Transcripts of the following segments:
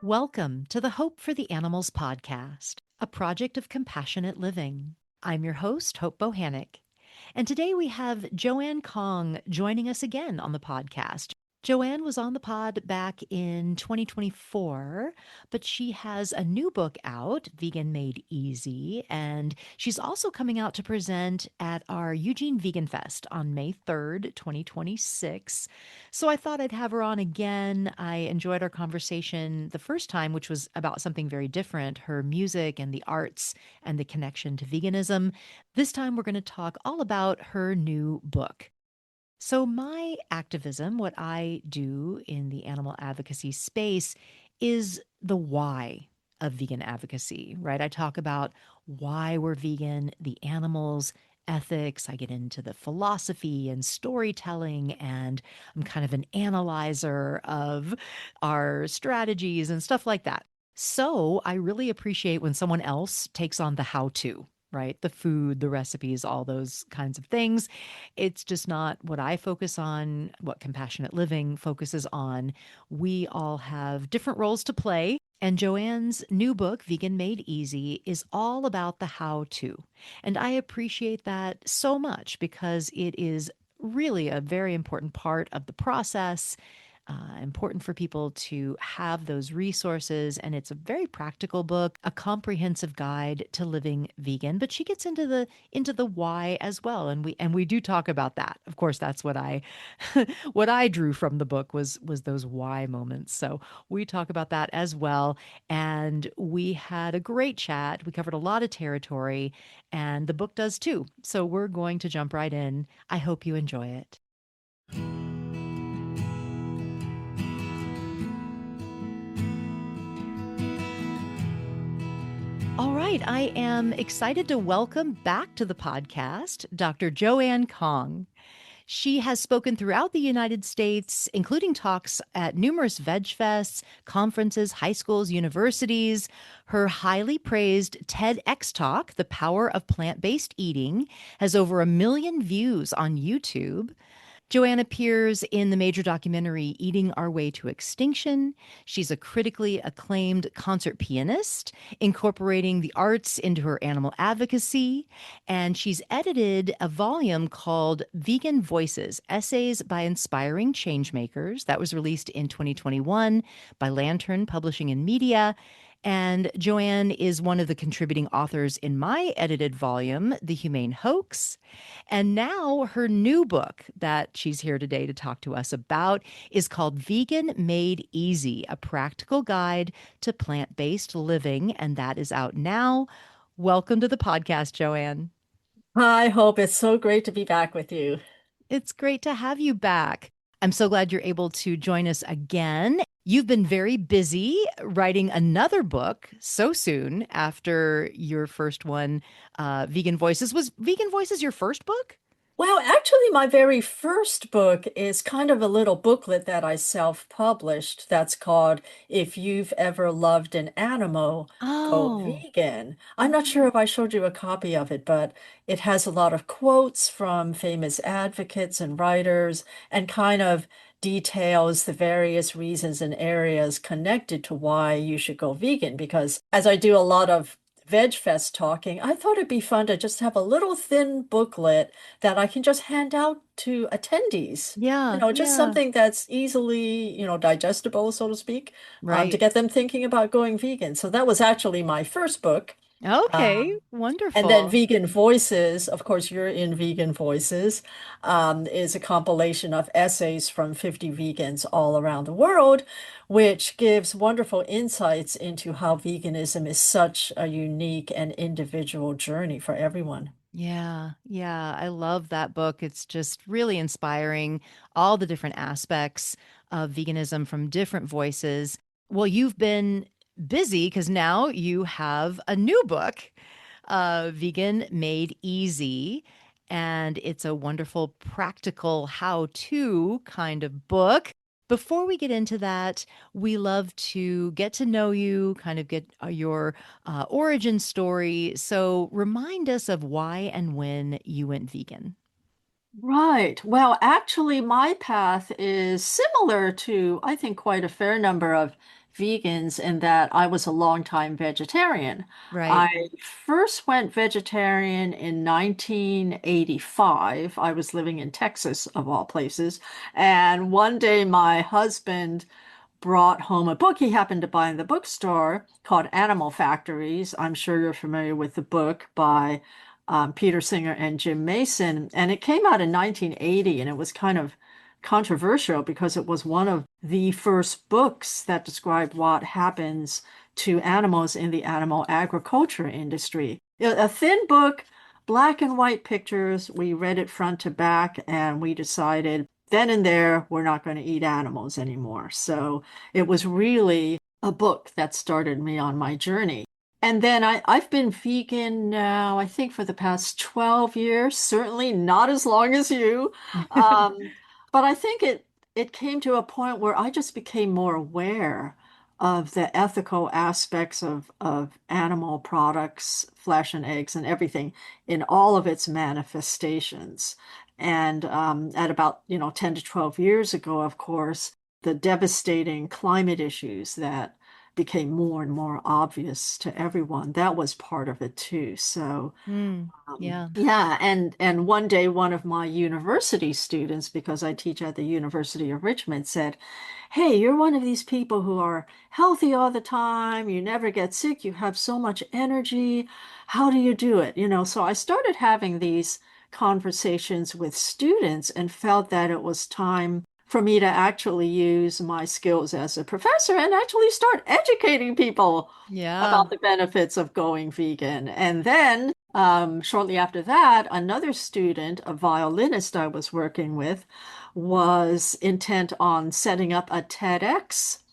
Welcome to the Hope for the Animals podcast, a project of compassionate living. I'm your host, Hope Bohannick, and today we have Joanne Kong joining us again on the podcast. Joanne was on the pod back in 2024, but she has a new book out, Vegan Made Easy, and she's also coming out to present at our Eugene Vegan Fest on May 3rd, 2026. So I thought I'd have her on again. I enjoyed our conversation the first time, which was about something very different, her music and the arts and the connection to veganism. This time, we're going to talk all about her new book. So, my activism, what I do in the animal advocacy space, is the why of vegan advocacy, right? I talk about why we're vegan, the animals, ethics. I get into the philosophy and storytelling, and I'm kind of an analyzer of our strategies and stuff like that. So, I really appreciate when someone else takes on the how to, right? The food, the recipes, all those kinds of things. It's just not what I focus on, what compassionate living focuses on. We all have different roles to play. And Joanne's new book, Vegan Made Easy, is all about the how to. And I appreciate that so much because it is really a very important part of the process, important for people to have those resources. And it's a very practical book, a comprehensive guide to living vegan. But she gets into the why as well, and we do talk about that. Of course, that's what I what I drew from the book was those why moments. So we talk about that as well. And we had a great chat. We covered a lot of territory, and the book does too. So we're going to jump right in. I hope you enjoy it. All right, I am excited to welcome back to the podcast Dr. Joanne Kong. She has spoken throughout the United States, including talks at numerous veg fests, conferences, high schools, universities. Her highly praised TEDx talk, The Power of Plant-Based Eating, has over 1 million views on YouTube. Joanne appears in the major documentary Eating Our Way to Extinction. She's a critically acclaimed concert pianist, incorporating the arts into her animal advocacy. And she's edited a volume called Vegan Voices Essays by Inspiring Changemakers. That was released in 2021 by Lantern Publishing and Media. And Joanne is one of the contributing authors in my edited volume, The Humane Hoax. And now her new book that she's here today to talk to us about is called Vegan Made Easy, a practical guide to plant-based living. And that is out now. Welcome to the podcast, Joanne. Hi, Hope. It's so great to be back with you. It's great to have you back. I'm so glad you're able to join us again. You've been very busy writing another book so soon after your first one, Vegan Voices. Was Vegan Voices your first book? Well, actually, my very first book is kind of a little booklet that I self-published that's called If You've Ever Loved an Animal, Go Oh, Vegan. I'm not sure if I showed you a copy of it, but it has a lot of quotes from famous advocates and writers and kind of details the various reasons and areas connected to why you should go vegan. Because as I do a lot of Veg Fest talking, I thought it'd be fun to just have a little thin booklet that I can just hand out to attendees. yeah, Just yeah, something that's easily, digestible, so to speak, to right. get them thinking about going vegan. So that was actually my first book. Okay, Um, and then wonderful. Vegan Voices, of course, you're in Vegan Voices, is a compilation of essays from 50 vegans all around the world, which gives wonderful insights into how veganism is such a unique and individual journey for everyone. Yeah, yeah, I love that book. It's just really inspiring, all the different aspects of veganism from different voices. Well, you've been busy because now you have a new book, Vegan Made Easy. And it's a wonderful, practical how to kind of book. Before we get into that, we love to get to know you, kind of get your origin story. So remind us of why and when you went vegan. Right. Well, actually, my path is similar to, I think, quite a fair number of vegans in that I was a longtime vegetarian. Right. I first went vegetarian in 1985. I was living in Texas, of all places. And one day my husband brought home a book he happened to buy in the bookstore called Animal Factories. I'm sure you're familiar with the book by Peter Singer and Jim Mason. And it came out in 1980, and it was kind of controversial because it was one of the first books that described what happens to animals in the animal agriculture industry. A thin book, black and white pictures. We read it front to back, and we decided then and there we're not going to eat animals anymore. So it was really a book that started me on my journey. And then I've been vegan now, I think for the past 12 years, certainly not as long as you. Um, but I think it came to a point where I just became more aware of the ethical aspects of animal products, flesh and eggs and everything in all of its manifestations. And at about, 10 to 12 years ago, of course, the devastating climate issues that became more and more obvious to everyone, that was part of it too. So Mm, yeah. yeah, and one day one of my university students, because I teach at the University of Richmond, said, "Hey, you're one of these people who are healthy all the time, you never get sick, you have so much energy. How do you do it?" So I started having these conversations with students and felt that it was time for me to actually use my skills as a professor and actually start educating people Yeah. about the benefits of going vegan. And then shortly after that, another student, a violinist I was working with, was intent on setting up a TEDx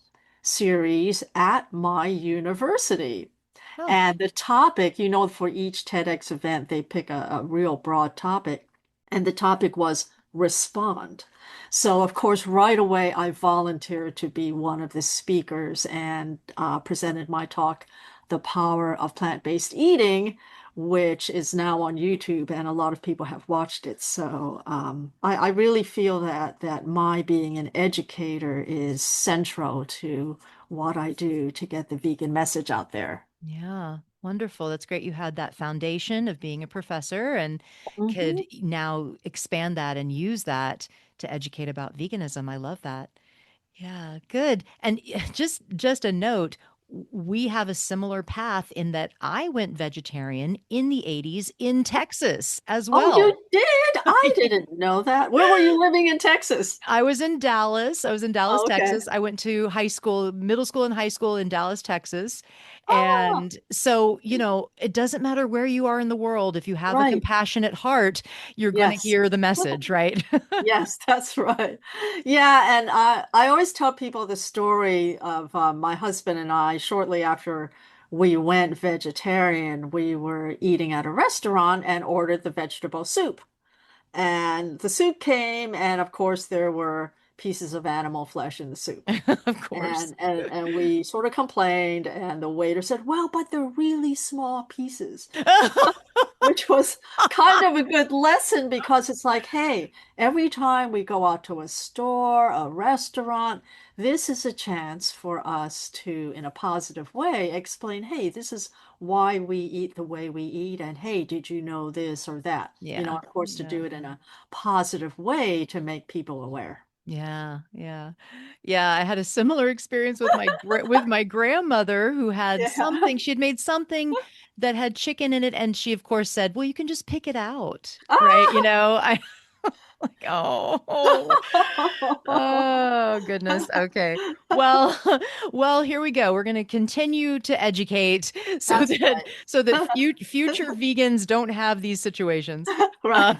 series at my university. Oh, And the topic, for each TEDx event, they pick a real broad topic. And the topic was respond. So, of course, right away, I volunteered to be one of the speakers and presented my talk, The Power of Plant-Based Eating, which is now on YouTube, and a lot of people have watched it. So I really feel that my being an educator is central to what I do to get the vegan message out there. yeah. Wonderful. That's great. You had that foundation of being a professor and Mhm. could now expand that and use that to educate about veganism. I love that. Yeah, good. And just a note, we have a similar path in that I went vegetarian in the 80s in Texas as Oh, well. you did? I didn't know that. Where were you living in Texas? I was in Dallas. I was in Dallas, Oh, okay. Texas. I went to high school, middle school and high school in Dallas, Texas. Oh, And so, it doesn't matter where you are in the world. If you have a right. compassionate heart, you're going to Yes. hear the message, right? Yes, that's right. Yeah, and I always tell people the story of my husband and I shortly after we went vegetarian, we were eating at a restaurant and ordered the vegetable soup. And the soup came, and of course there were pieces of animal flesh in the soup. Of course. And we sort of complained, and the waiter said, "Well, but they're really small pieces," which was kind of a good lesson because it's like, hey, every time we go out to a store, a restaurant, this is a chance for us to, in a positive way, explain, hey, this is why we eat the way we eat, and hey, did you know this or that? Yeah. Of course, to Yeah. do it in a positive way to make people aware. Yeah, yeah. Yeah, I had a similar experience with with my grandmother who had Yeah. something she had made something that had chicken in it, and she, of course, said, "Well, you can just pick it out." Right? Ah! I like, "Oh, oh, goodness. Okay. Well, well, here we go. We're going to continue to educate That's so that right. future vegans don't have these situations. Uh, Right.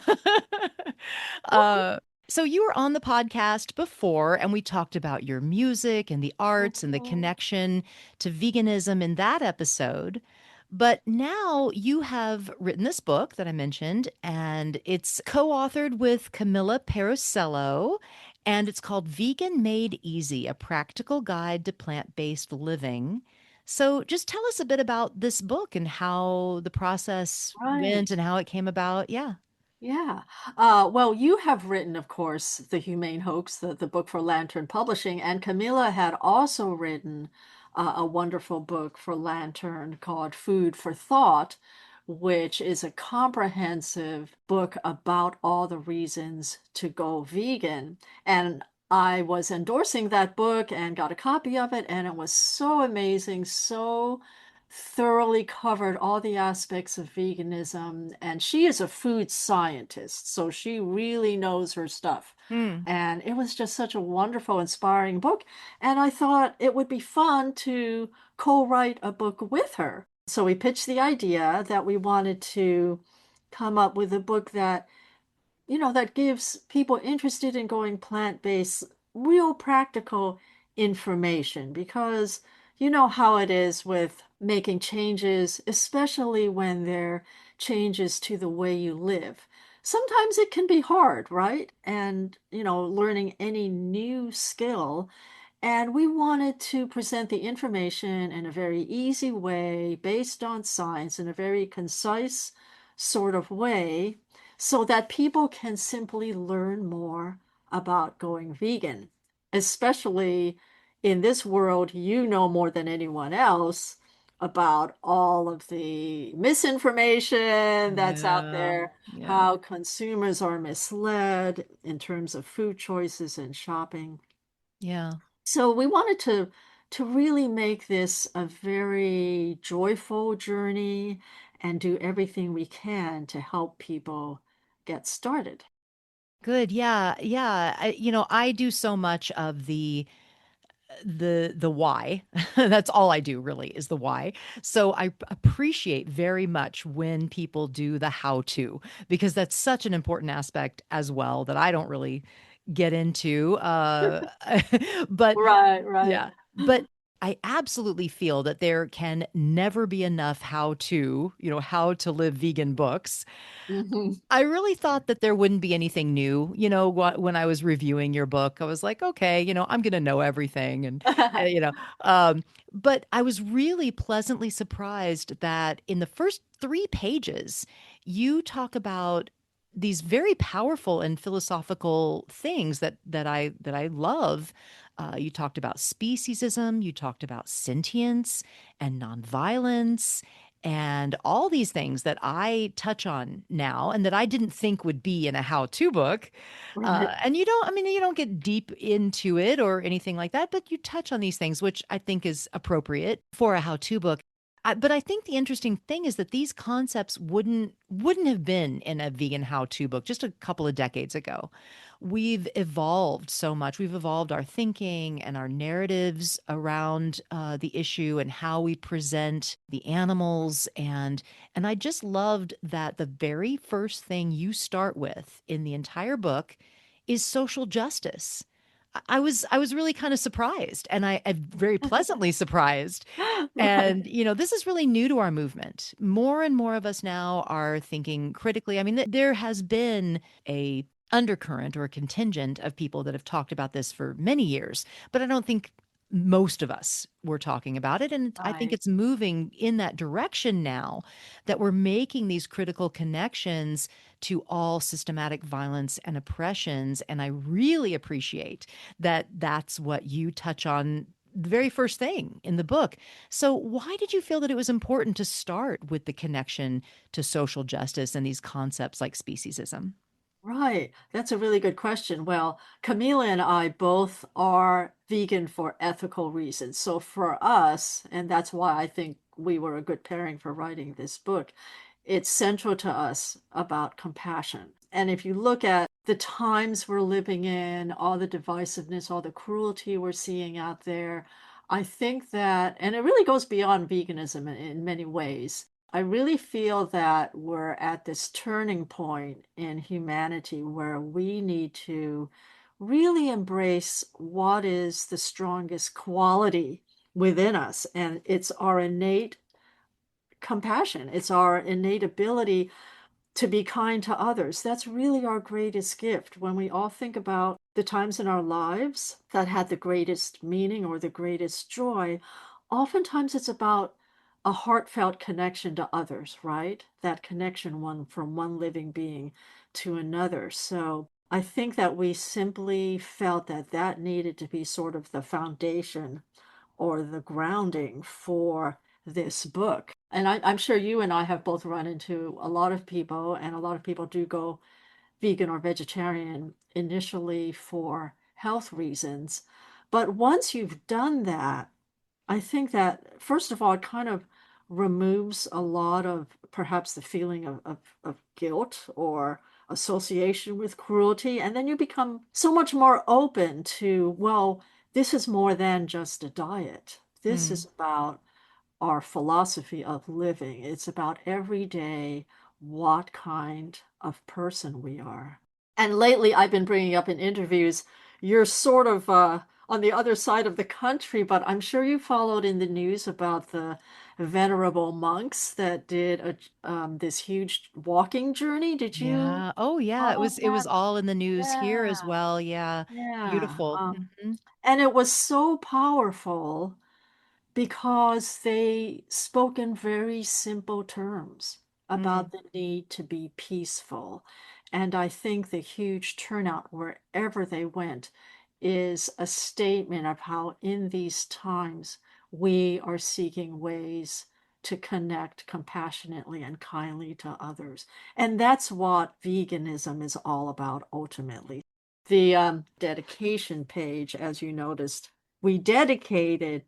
uh, so you were on the podcast before, and we talked about your music and the arts and the Mhm. connection to veganism in that episode. But now you have written this book that I mentioned, and it's co-authored with Camilla Perusello, and it's called Vegan Made Easy, a practical guide to plant-based living. So just tell us a bit about this book and how the process went Right. and how it came about. Yeah. Yeah. Well, you have written, of course, The Humane Hoax, the book for Lantern Publishing, and Camilla had also written a wonderful book for Lantern called Food for Thought, which is a comprehensive book about all the reasons to go vegan. And I was endorsing that book and got a copy of it, and it was so amazing, so thoroughly covered all the aspects of veganism. And she is a food scientist, so she really knows her stuff. Hmm. And it was just such a wonderful, inspiring book. And I thought it would be fun to co-write a book with her. So we pitched the idea that we wanted to come up with a book that that gives people interested in going plant-based real practical information because you know how it is with making changes, especially when they're changes to the way you live. Sometimes it can be hard, right? And, learning any new skill. And we wanted to present the information in a very easy way, based on science, in a very concise sort of way, so that people can simply learn more about going vegan, especially in this world, you know more than anyone else about all of the misinformation that's out Yeah. there, Yeah. how consumers are misled in terms of food choices and shopping. Yeah. So we wanted to really make this a very joyful journey and do everything we can to help people get started. Good. Yeah. Yeah. I do so much of the why. That's all I do really is the why. So I appreciate very much when people do the how to because that's such an important aspect as well that I don't really get into. But Right, right. yeah, but I absolutely feel that there can never be enough how to live vegan books. Mhm. I really thought that there wouldn't be anything new. When I was reviewing your book, I was like, okay, I'm going to know everything. Uh, you know, but I was really pleasantly surprised that in the first 3 pages, you talk about these very powerful and philosophical things that I love. You talked about speciesism, you talked about sentience and nonviolence and all these things that I touch on now and that I didn't think would be in a how-to book. Right. And you don't get deep into it or anything like that, but you touch on these things, which I think is appropriate for a how-to book. But I think the interesting thing is that these concepts wouldn't have been in a vegan how-to book just a couple of decades ago. We've evolved so much. We've evolved our thinking and our narratives around the issue and how we present the animals. And I just loved that the very first thing you start with in the entire book is social justice. I was really kind of surprised, and I'm very pleasantly surprised. Right. And this is really new to our movement. More and more of us now are thinking critically. I mean, there has been a undercurrent or a contingent of people that have talked about this for many years, but I don't think most of us were talking about it. And I think Right. it's moving in that direction now that we're making these critical connections to all systematic violence and oppressions. And I really appreciate that that's what you touch on the very first thing in the book. So, why did you feel that it was important to start with the connection to social justice and these concepts like speciesism? Right. That's a really good question. Well, Camila and I both are vegan for ethical reasons. So for us, and that's why I think we were a good pairing for writing this book, it's central to us about compassion. And if you look at the times we're living in, all the divisiveness, all the cruelty we're seeing out there, I think that, and it really goes beyond veganism in many ways. I really feel that we're at this turning point in humanity where we need to really embrace what is the strongest quality within us. And it's our innate compassion, it's our innate ability to be kind to others. That's really our greatest gift. When we all think about the times in our lives that had the greatest meaning or the greatest joy, oftentimes it's about a heartfelt connection to others, right? That connection one from one living being to another. So I think that we simply felt that that needed to be sort of the foundation or the grounding for this book. And I'm sure you and I have both run into a lot of people, and a lot of people do go vegan or vegetarian initially for health reasons. But once you've done that, I think that, first of all, it kind of removes a lot of perhaps the feeling of guilt or association with cruelty. And then you become so much more open to, well, this is more than just a diet. This Mm. is about our philosophy of living. It's about every day what kind of person we are. And lately, I've been bringing up in interviews, you're sort of on the other side of the country, but I'm sure you followed in the news about the venerable monks that did this huge walking journey. Did you Yeah. Oh, yeah. follow It was that? all in the news here as Yeah, well. Yeah. yeah. Beautiful. Hmm. And it was so powerful because they spoke in very simple terms Mm. about the need to be peaceful. And I think the huge turnout wherever they went is a statement of how, in these times, we are seeking ways to connect compassionately and kindly to others. And that's what veganism is all about ultimately. The dedication page, as you noticed, we dedicated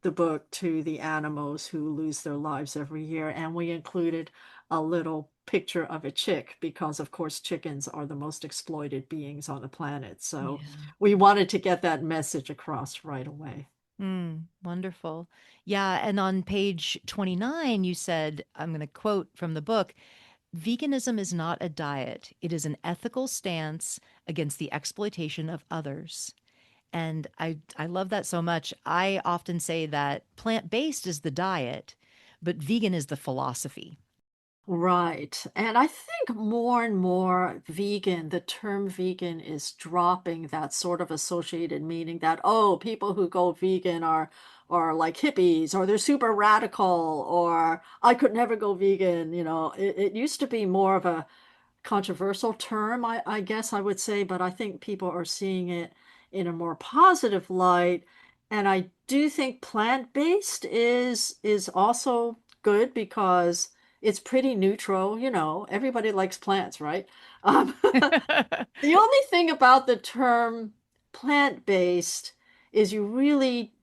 the book to the animals who lose their lives every year. And we included a little picture of a chick because, of course, chickens are the most exploited beings on the planet. So Yeah. we wanted to get that message across right away. Mm, wonderful. Yeah. And on page 29, you said, I'm going to quote from the book, veganism is not a diet. It is an ethical stance against the exploitation of others. And I love that so much. I often say that plant-based is the diet, but vegan is the philosophy. Right. And I think more and more vegan, the term vegan is dropping that sort of associated meaning that, oh, people who go vegan are like hippies or they're super radical or I could never go vegan. It used to be more of a controversial term, I guess I would say, but I think people are seeing it in a more positive light. And I do think plant-based is also good because it's pretty neutral. Everybody likes plants, right? The only thing about the term plant-based is you really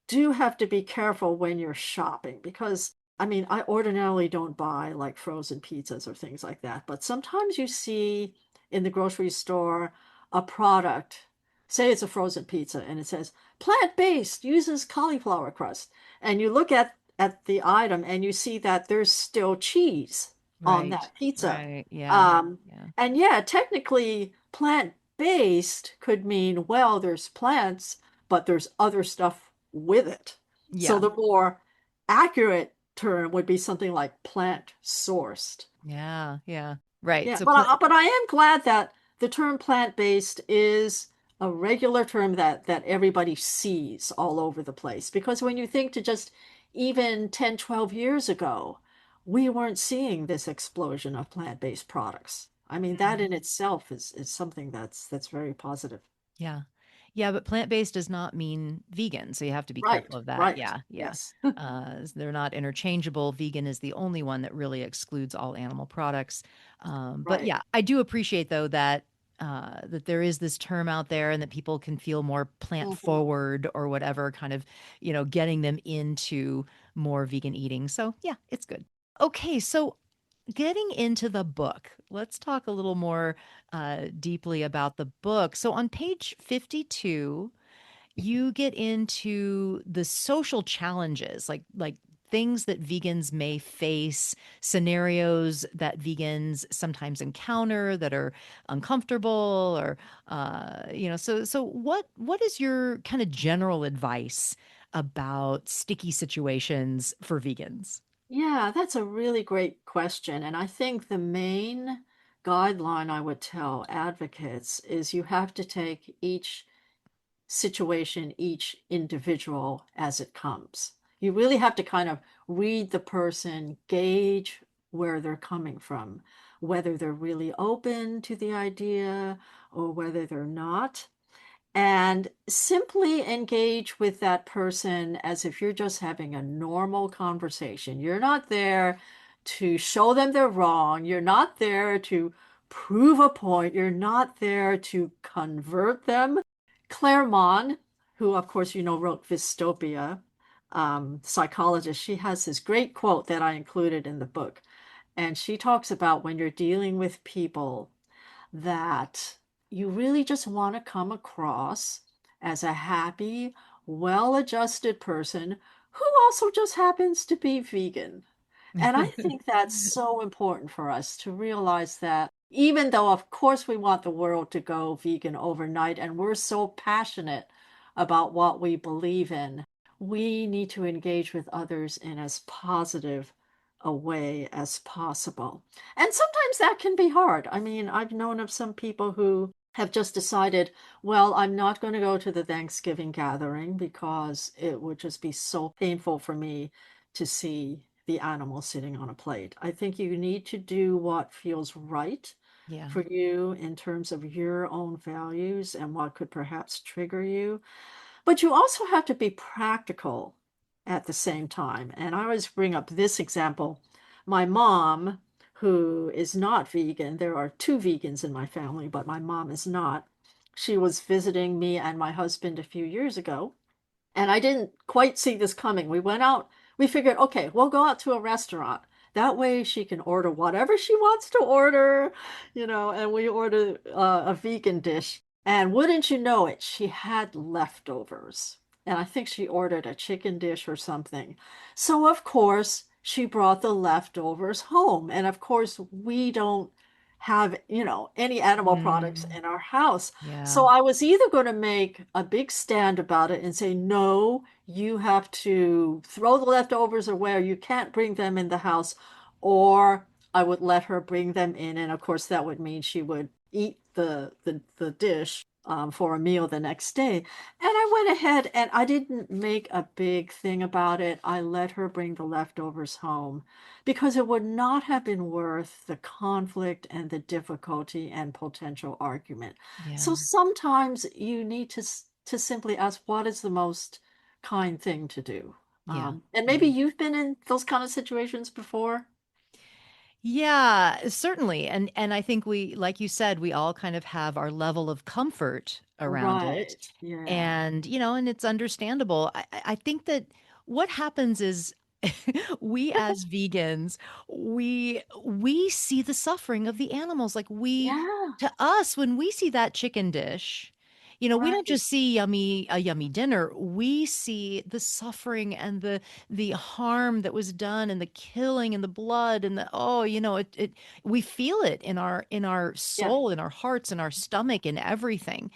do have to be careful when you're shopping because I mean, I ordinarily don't buy like frozen pizzas or things like that, but sometimes you see in the grocery store a product, say it's a frozen pizza, and it says plant-based, uses cauliflower crust, and you look at the item and you see that there's still cheese on Right. that pizza. Right. Yeah. Um, Yeah. and yeah, technically plant-based could mean, well, there's plants, but there's other stuff with it. So Yeah. the more accurate term would be something like plant sourced. Yeah. Yeah. Right. Yeah, So but I am glad that the term plant-based is a regular term that everybody sees all over the place. Because when you think to just even 10, 12 years ago, we weren't seeing this explosion of plant-based products. I mean, that mm, in itself is something that's very positive. yeah. Yeah, but plant-based does not mean vegan, so you have to be careful Right, of that. right. Yeah, yeah. Yes. They're not interchangeable. Vegan is the only one that really excludes all animal products. But Right. yeah, I do appreciate though that that there is this term out there and that people can feel more plant Mhm. forward or whatever, kind of, getting them into more vegan eating. So yeah, it's good. Okay, so getting into the book, let's talk a little more deeply about the book. So on page 52, you get into the social challenges, like things that vegans may face, scenarios that vegans sometimes encounter that are uncomfortable, or so what is your kind of general advice about sticky situations for vegans? Yeah, that's a really great question. And I think the main guideline I would tell advocates is you have to take each situation, each individual as it comes. You really have to kind of read the person, gauge where they're coming from, whether they're really open to the idea or whether they're not, and simply engage with that person as if you're just having a normal conversation. You're not there to show them they're wrong. You're not there to prove a point. You're not there to convert them. Claremont, who of course you know wrote Dystopia, psychologist, she has this great quote that I included in the book. And she talks about when you're dealing with people that you really just want to come across as a happy, well adjusted person who also just happens to be vegan. And I think that's so important for us to realize that even though, of course, we want the world to go vegan overnight and we're so passionate about what we believe in, we need to engage with others in as positive a way as possible. And sometimes that can be hard. I mean, I've known of some people who have just decided, well, I'm not going to go to the Thanksgiving gathering because it would just be so painful for me to see the animal sitting on a plate. I think you need to do what feels right Yeah. for you in terms of your own values and what could perhaps trigger you. But you also have to be practical at the same time. And I always bring up this example. My mom, who is not vegan, there are two vegans in my family, but my mom is not. She was visiting me and my husband a few years ago. And I didn't quite see this coming. We went out, we figured, okay, we'll go out to a restaurant. That way she can order whatever she wants to order, and we ordered a vegan dish. And wouldn't you know it, she had leftovers. And I think she ordered a chicken dish or something. So, of course, she brought the leftovers home. And of course, we don't have, any animal products Mm, in our house. yeah. So I was either going to make a big stand about it and say, no, you have to throw the leftovers away or you can't bring them in the house, or I would let her bring them in. And of course, that would mean she would eat the dish for a meal the next day. And I went ahead and I didn't make a big thing about it. I let her bring the leftovers home because it would not have been worth the conflict and the difficulty and potential argument. Yeah. So sometimes you need to simply ask, what is the most kind thing to do? Yeah. And maybe Yeah. you've been in those kind of situations before. Yeah, certainly. And I think we, like you said, we all kind of have our level of comfort around it. Right. Yeah. And, and it's understandable. I think that what happens is we as vegans, we see the suffering of the animals. Like Yeah. to us, when we see that chicken dish, we don't Right. just see a yummy dinner. We see the suffering and the harm that was done and the killing and the blood and the we feel it in our Yeah. soul, in our hearts, in our stomach, in everything.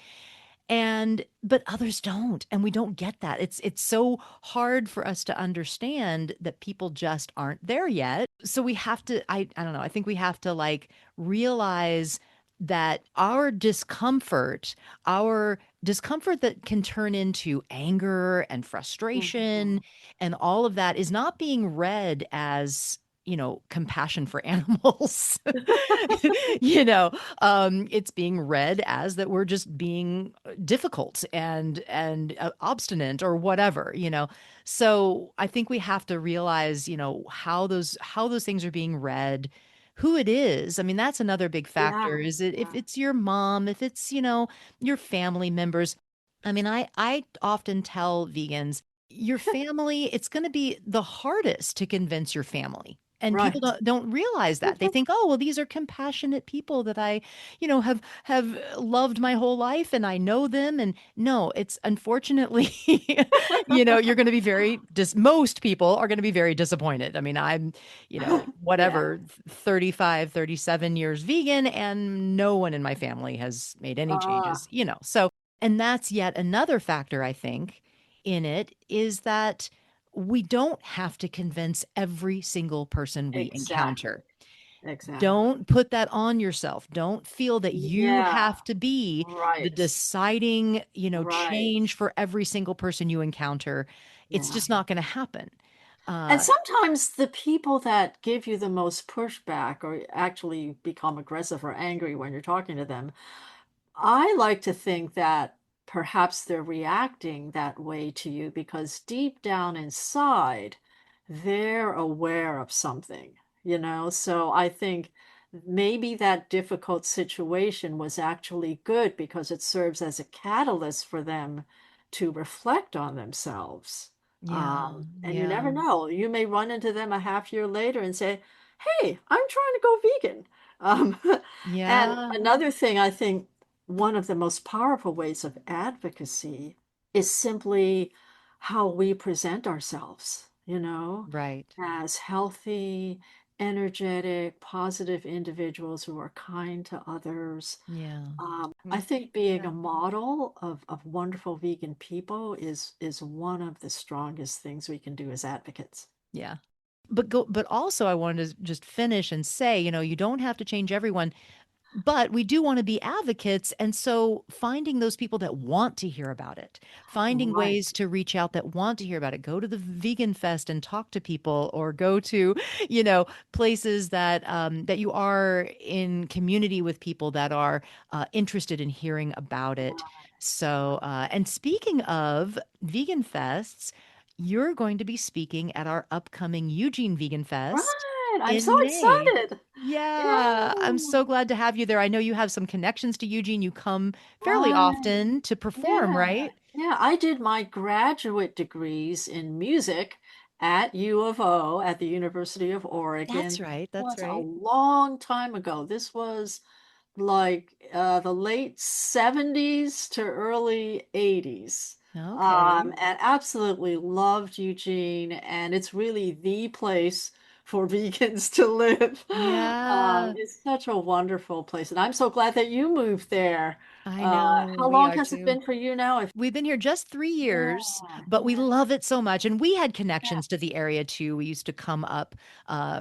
And but others don't, and we don't get that. It's so hard for us to understand that people just aren't there yet. So we have to, I don't know, I think we have to like realize that our discomfort that can turn into anger and frustration Mhm. and all of that is not being read as compassion for animals. It's being read as that we're just being difficult and obstinate or whatever. So I think we have to realize how those things are being read, who it is. I mean, that's another big factor. Yeah. Is it if Yeah. it's your mom, if it's your family members. I mean, I often tell vegans, your family, it's going to be the hardest to convince your family. And people Right. don't realize that. They think, oh, well, these are compassionate people that I, have loved my whole life and I know them. And no, it's unfortunately, you're going to be most people are going to be very disappointed. I mean, I'm, Yeah. whatever, 35, 37 years vegan, and no one in my family has made any Uh, changes, So, and that's yet another factor, I think, in it is that we don't have to convince every single person we exactly. encounter. exactly. Don't put that on yourself. Don't feel that you Yeah, have to be the right, deciding, right. change for every single person you encounter. It's Yeah. just not going to happen. And Uh, sometimes the people that give you the most pushback or actually become aggressive or angry when you're talking to them, I like to think that perhaps they're reacting that way to you because deep down inside, they're aware of something, you know? So I think maybe that difficult situation was actually good because it serves as a catalyst for them to reflect on themselves. yeah, And you never yeah, know. You may run into them a half year later and say, "Hey, I'm trying to go vegan." Um, and yeah, another thing I think one of the most powerful ways of advocacy is simply how we present ourselves, right. as healthy, energetic, positive individuals who are kind to others. Yeah. I Mm, think being yeah. a model of wonderful vegan people is one of the strongest things we can do as advocates. Yeah. But also I wanted to just finish and say, you don't have to change everyone. But we do want to be advocates. And so finding those people that want to hear about it, finding Right. ways to reach out that want to hear about it, go to the vegan fest and talk to people, or go to, places that you are in community with people that are interested in hearing about it. So, and speaking of vegan fests, you're going to be speaking at our upcoming Eugene Vegan Fest Right. I'm so in May. excited. Yeah, I'm Yeah. so glad to have you there. I know you have some connections to Eugene. You come fairly Right. often to perform, Yeah. right? Yeah. I did my graduate degrees in music at U of O at the University of That's Oregon. right. That's Was a right. long time ago. This was like the late 70s to early 80s. Okay. And absolutely loved Eugene, and it's really the place for vegans to live. Yeah, It's such a wonderful place, and I'm so glad that you moved there. I know. How We long are has it too. been for you now? If We've been here just 3 years, yeah, but we yeah, love it so much. And we had yeah, connections to the area too. We used to come up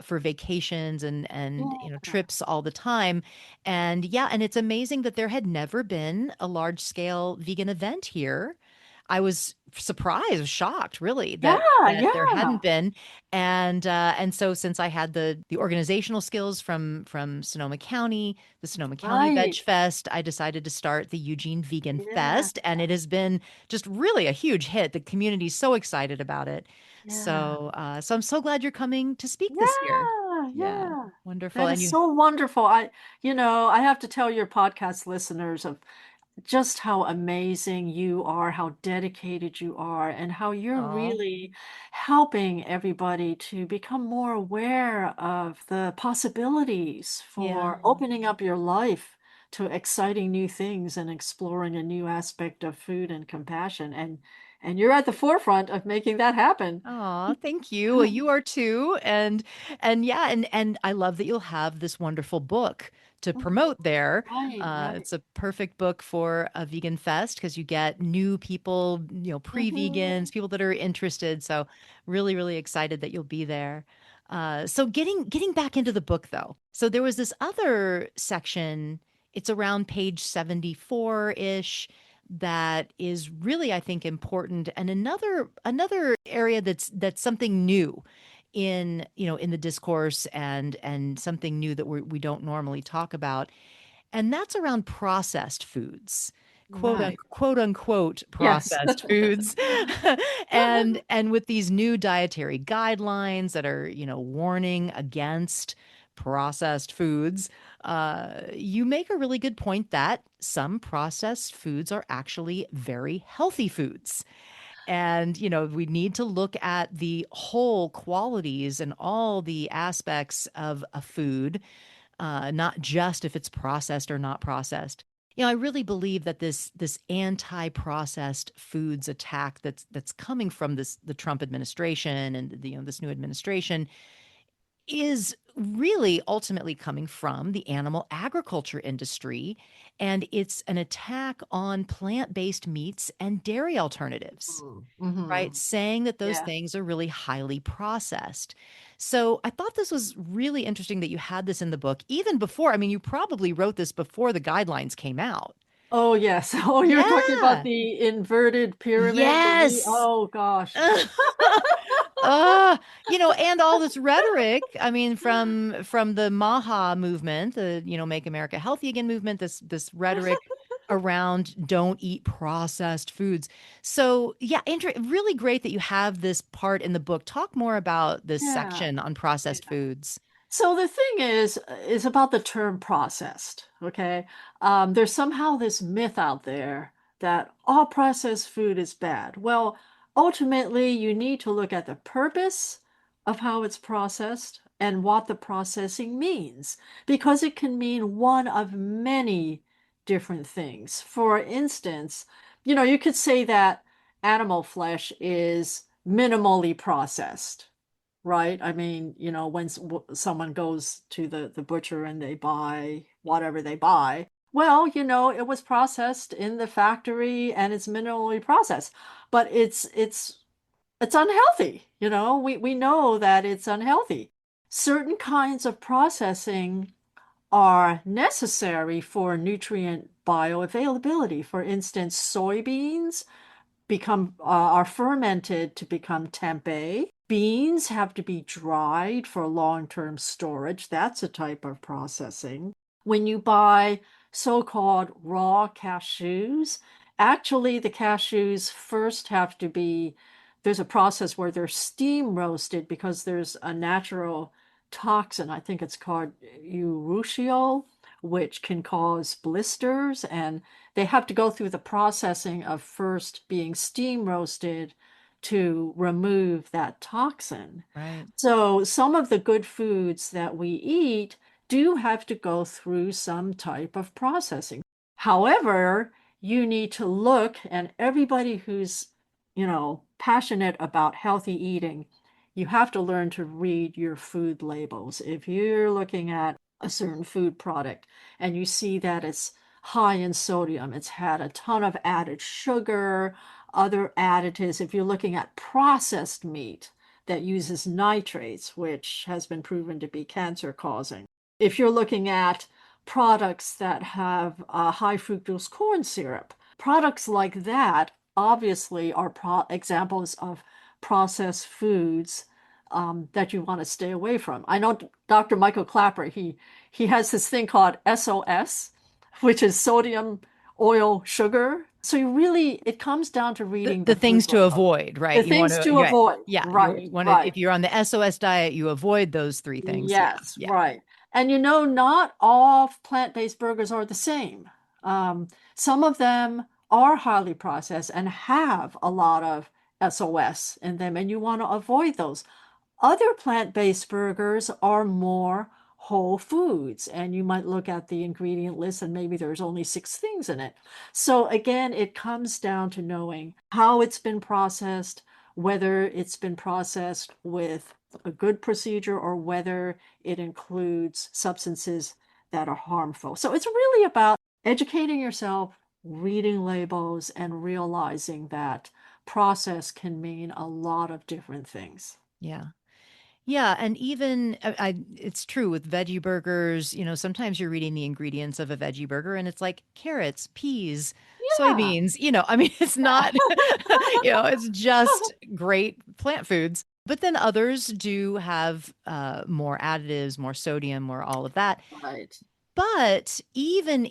for vacations and yeah, trips all the time. And yeah, and it's amazing that there had never been a large scale vegan event here. I was surprised, shocked, really, that yeah, there hadn't yeah. been. And so since I had the organizational skills from Sonoma County, the Sonoma County Veg Right. Fest, I decided to start the Eugene Vegan Yeah, Fest, and it has been just really a huge hit. The community's so excited about it. yeah. So I'm so glad you're coming to speak this year. Yeah, Yeah, yeah. wonderful. That And is you, so wonderful. I have to tell your podcast listeners of just how amazing you are, how dedicated you are, and how you're oh, really helping everybody to become more aware of the possibilities yeah. for opening up your life to exciting new things and exploring a new aspect of food and compassion. And you're at the forefront of making that happen. Oh, thank you. Well, you are too. And yeah, and I love that you'll have this wonderful book to Mhm. promote there. Right, right. It's a perfect book for a vegan fest because you get new people, Mhm. pre-vegans, people that are interested. So really, really excited that you'll be there. So getting back into the book though. So there was this other section, it's around page 74-ish that is really, I think, important, and another area that's something new in the discourse, and something new that we don't normally talk about, and that's around processed foods, Right. quote unquote Yes. processed foods. And with these new dietary guidelines that are warning against processed foods, you make a really good point that some processed foods are actually very healthy foods. And, we need to look at the whole qualities and all the aspects of a food, not just if it's processed or not processed. I really believe that this anti-processed foods attack that's coming from the Trump administration and this new administration is really ultimately coming from the animal agriculture industry. And it's an attack on plant based meats and dairy alternatives, right? Mm-hmm. Saying that those Yeah. things are really highly processed. So I thought this was really interesting that you had this in the book, even before. I mean, you probably wrote this before the guidelines came out. Oh, yes. Oh, you're talking about Yeah. the inverted pyramid, Yes. oh gosh. uh, and all this rhetoric, I mean, from the Maha movement, the, Make America Healthy Again movement, this rhetoric around don't eat processed foods. So, yeah, really great that you have this part in the book. Talk more about this Yeah. section on processed foods. So the thing is about the term processed, okay? There's somehow this myth out there that all processed food is bad. Well, ultimately, you need to look at the purpose of how it's processed and what the processing means, because it can mean one of many different things. For instance, you could say that animal flesh is minimally processed, right? I mean, when someone goes to the butcher and they buy whatever they buy, well, it was processed in the factory and it's minimally processed, but it's unhealthy. We know that it's unhealthy. Certain kinds of processing are necessary for nutrient bioavailability. For instance, soybeans are fermented to become tempeh. Beans have to be dried for long-term storage. That's a type of processing. When you buy so-called raw cashews, actually the cashews first have to be, there's a process where they're steam roasted because there's a natural toxin, I think it's called urushiol, which can cause blisters, and they have to go through the processing of first being steam roasted to remove that toxin. Right. So some of the good foods that we eat do have to go through some type of processing. However, you need to look, and everybody who's, passionate about healthy eating, you have to learn to read your food labels. If you're looking at a certain food product and you see that it's high in sodium, it's had a ton of added sugar, other additives. If you're looking at processed meat that uses nitrates, which has been proven to be cancer causing. If you're looking at products that have high fructose corn syrup, products like that obviously are examples of processed foods that you want to stay away from. I know Dr. Michael Clapper, he has this thing called SOS, which is sodium, oil, sugar. So it comes down to The, reading the the food things to label. avoid, right? The You want things to, to yeah, avoid. yeah. Right, You want to, right. if you're on the SOS diet, you avoid those three things. Yeah, Yes, yeah. right. And not all plant-based burgers are the same. Some of them are highly processed and have a lot of SOS in them, and you want to avoid those. Other plant-based burgers are more whole foods, and you might look at the ingredient list and maybe there's only 6 things in it. So again, it comes down to knowing how it's been processed, whether it's been processed with a good procedure or whether it includes substances that are harmful. So it's really about educating yourself, reading labels, and realizing that process can mean a lot of different things. Yeah. Yeah, and even it's true with veggie burgers, sometimes you're reading the ingredients of a veggie burger and it's like carrots, peas, Yeah. soybeans, I mean, it's not, it's just great plant foods. But then others do have more additives, more sodium, more all of that. Right. But even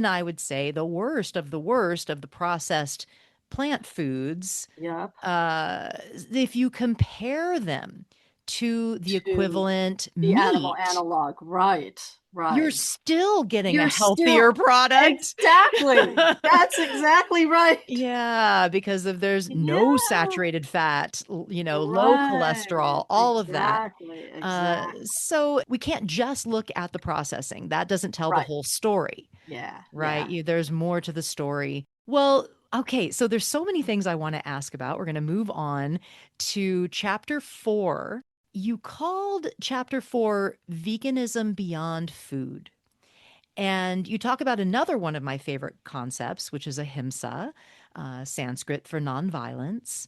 I would say the worst of the processed plant foods, Yep. uh, if you compare them to the To equivalent the animal meat, analog. Right. you're Right. still getting a You're healthier still product. exactly. That's exactly right. Yeah, because of there's no Yeah. saturated fat, low Right. cholesterol, all of that. Exactly. Exactly. So we can't just look at the processing. That doesn't tell the Right. whole story, Yeah. right? Yeah. There's more to the story. Well, okay, so there's so many things I want to ask about. We're going to move on to chapter 4. you called chapter 4 Veganism Beyond Food. And you talk about another one of my favorite concepts, which is ahimsa, Sanskrit for nonviolence.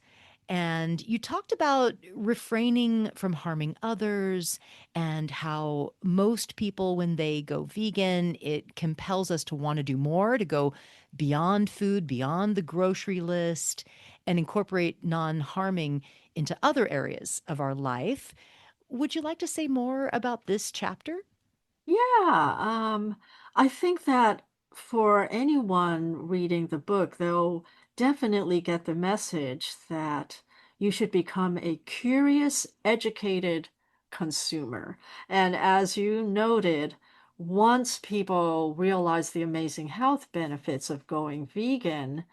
And you talked about refraining from harming others and how most people, when they go vegan, it compels us to want to do more, to go beyond food, beyond the grocery list, and incorporate non harming into other areas of our life. Would you like to say more about this chapter? Yeah, I think that for anyone reading the book, they'll definitely get the message that you should become a curious, educated consumer. And as you noted, once people realize the amazing health benefits of going vegan,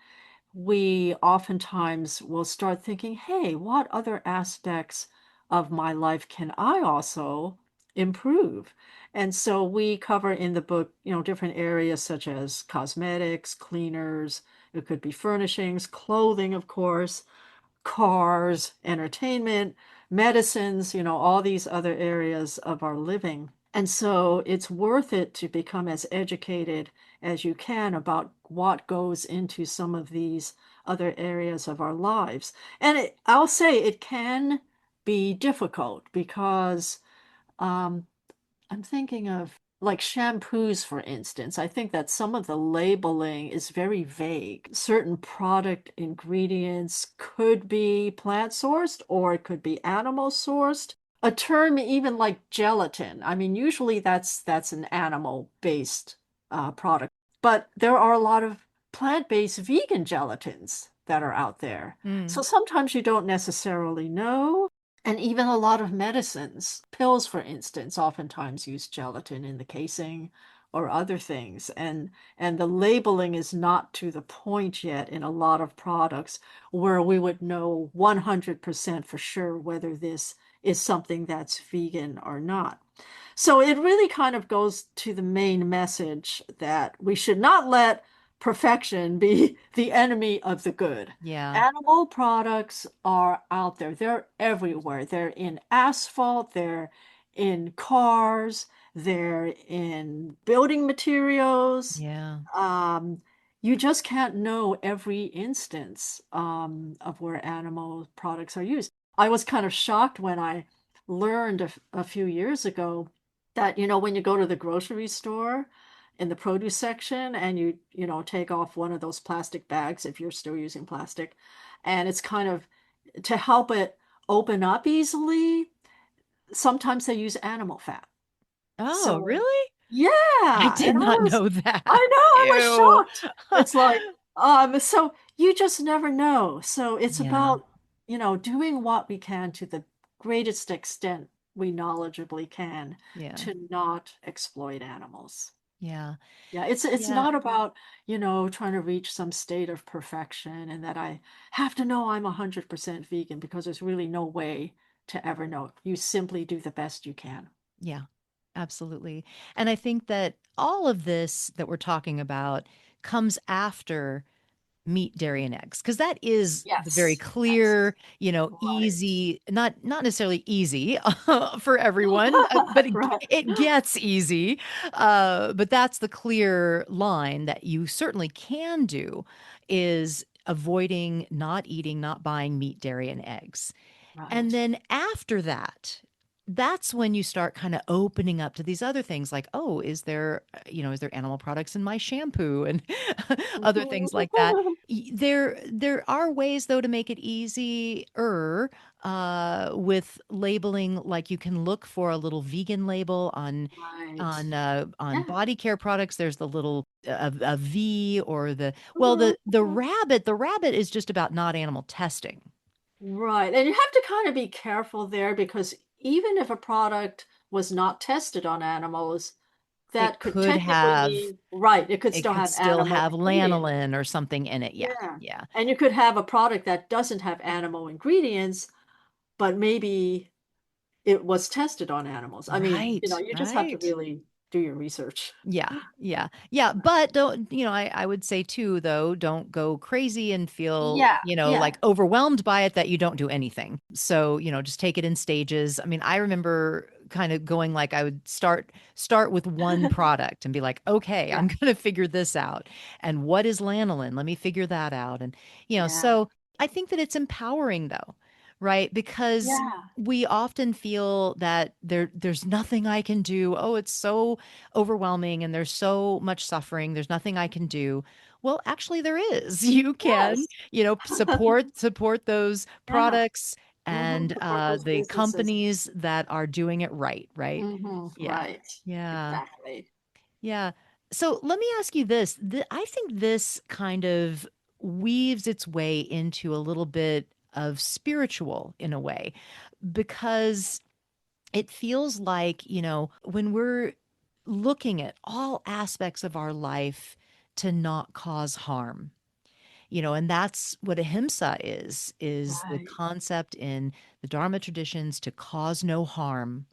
we oftentimes will start thinking, hey, what other aspects of my life can I also improve? And so we cover in the book, different areas such as cosmetics, cleaners, it could be furnishings, clothing, of course, cars, entertainment, medicines, all these other areas of our living. And so it's worth it to become as educated as you can about what goes into some of these other areas of our lives. And I'll say it can be difficult because um, I'm thinking of like shampoos, for instance. I think that some of the labeling is very vague. Certain product ingredients could be plant sourced or it could be animal sourced. A term even like gelatin. I mean, usually that's an animal-based product, but there are a lot of plant-based vegan gelatins that are out there. So Mm, sometimes you don't necessarily know. And even a lot of medicines, pills, for instance, oftentimes use gelatin in the casing or other things. And the labeling is not to the point yet in a lot of products where we would know 100% for sure whether this is something that's vegan or not. So it really kind of goes to the main message that we should not let perfection be the enemy of the good. yeah. Animal products are out there. They're everywhere. They're in asphalt, they're in cars, they're in building materials. Yeah. Um, you just can't know every instance of where animal products are used. I was kind of shocked when I learned a few years ago that, when you go to the grocery store in the produce section and take off one of those plastic bags if you're still using plastic, and it's kind of to help it open up easily, sometimes they use animal fat. Oh, So, really? I yeah, did not know that. I know, I was Ew. shocked. It's like, so you just never know. So it's Yeah. about, doing what we can to the greatest extent we knowledgeably can Yeah. to not exploit animals. Yeah. Yeah, it's Yeah. not about, trying to reach some state of perfection and that I have to know I'm 100% vegan because there's really no way to ever know. You simply do the best you can. Yeah. Absolutely. And I think that all of this that we're talking about comes after meat, dairy, and eggs, because that is the very Yes, yes. clear, Right. easy, not necessarily easy for everyone, but Right. it gets easy. But that's the clear line that you certainly can do is avoiding not eating, not buying meat, dairy, and eggs. And Right. then after that, that's when you start kind of opening up to these other things like, oh, is there animal products in my shampoo and other things like that. There are ways though to make it easier with labeling, like you can look for a little vegan label on Right. on Yeah. body care products. There's the little a V or the rabbit is just about not animal testing. Right. And you have to kind of be careful there because even if a product was not tested on animals, It that could could technically have mean, right, it could it still could have still animal have ingredients. lanolin or something in it. Yeah. Yeah. Yeah. And you could have a product that doesn't have animal ingredients, but maybe it was tested on animals. I mean, Right. you just have to Right. really do your research. Yeah. But don't, I would say too, though, don't go crazy and feel, Yeah, yeah, like overwhelmed by it that you don't do anything. So, just take it in stages. I mean, I remember kind of going like I would start with one product and be like, okay, yeah, I'm going to figure this out. And what is lanolin? Let me figure that out. And, yeah, so I think that it's empowering though, right? Because yeah, we often feel that there's nothing I can do. Oh, it's so overwhelming and there's so much suffering. There's nothing I can do. Well, actually there is. You can, yes, support those yeah. products and Support those the businesses. companies that are doing it right, right? Yeah. Right, Yeah. exactly. Yeah. So let me ask you this. I think this kind of weaves its way into a little bit of spiritual in a way, because it feels like, when we're looking at all aspects of our life to not cause harm, and that's what ahimsa is the Right. concept in the Dharma traditions to cause no harm.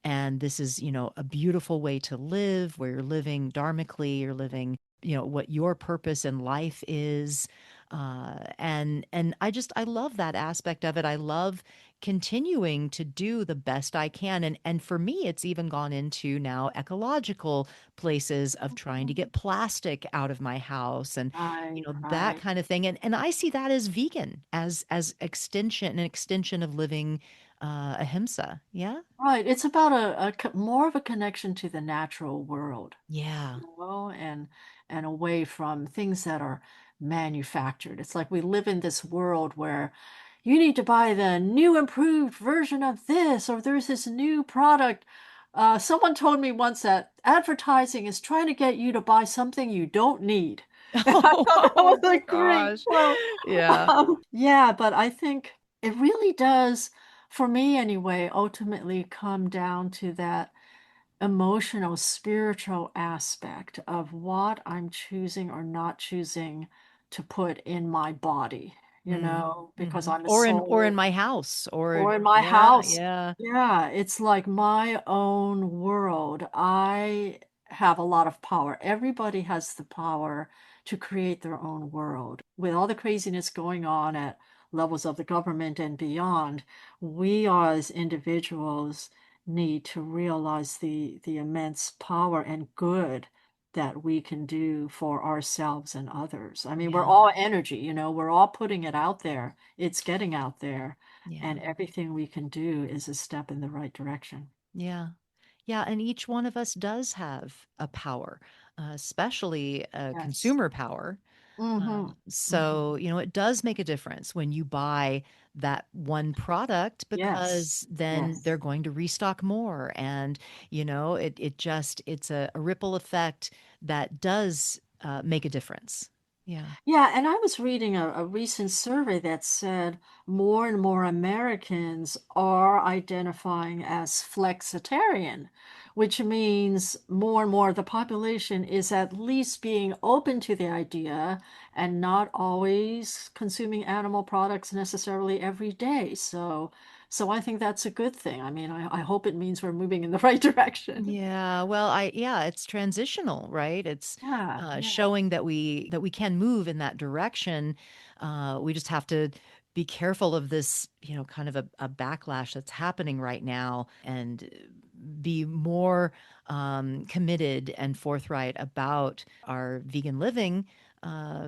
And this is, a beautiful way to live where you're living dharmically, you're living, what your purpose in life is. And I love that aspect of it. I love continuing to do the best I can. And for me, it's even gone into now ecological places of trying to Mhm. get plastic out of my house and, Right, that right. kind of thing. And I see that as vegan, as an extension of living ahimsa. Yeah. Right, it's about more of a connection to the natural world, Yeah. and away from things that are manufactured. It's like we live in this world where you need to buy the new improved version of this, or there's this new product. Someone told me once that advertising is trying to get you to buy something you don't need. And I thought that was Oh a great gosh. quote. Yeah. Yeah, but I think it really does, for me anyway, ultimately come down to that emotional, spiritual aspect of what I'm choosing or not choosing to put in my body, Mm. because Mhm. I'm a Or in soul. my house or Or in my yeah, house. yeah. Yeah, it's like my own world. I have a lot of power. Everybody has the power to create their own world. With all the craziness going on at levels of the government and beyond, we as individuals need to realize the immense power and good that we can do for ourselves and others. I mean, we're Yeah. all energy, we're all putting it out there. It's getting out there. Yeah. And everything we can do is a step in the right direction. Yeah. Yeah, and each one of us does have a power, especially a Yes. consumer power. Mhm. Mhm. So, it does make a difference when you buy that one product Yes. because then Yes. they're going to restock more. And, it's a ripple effect that does make a difference. Yeah. Yeah, and I was reading a recent survey that said more and more Americans are identifying as flexitarian, which means more and more of the population is at least being open to the idea and not always consuming animal products necessarily every day. So I think that's a good thing. I mean, I hope it means we're moving in the right direction. Yeah, well, it's transitional, right? It's Yeah, yeah. showing that we can move in that direction. We just have to be careful of this, kind of a backlash that's happening right now, and be more committed and forthright about our vegan living.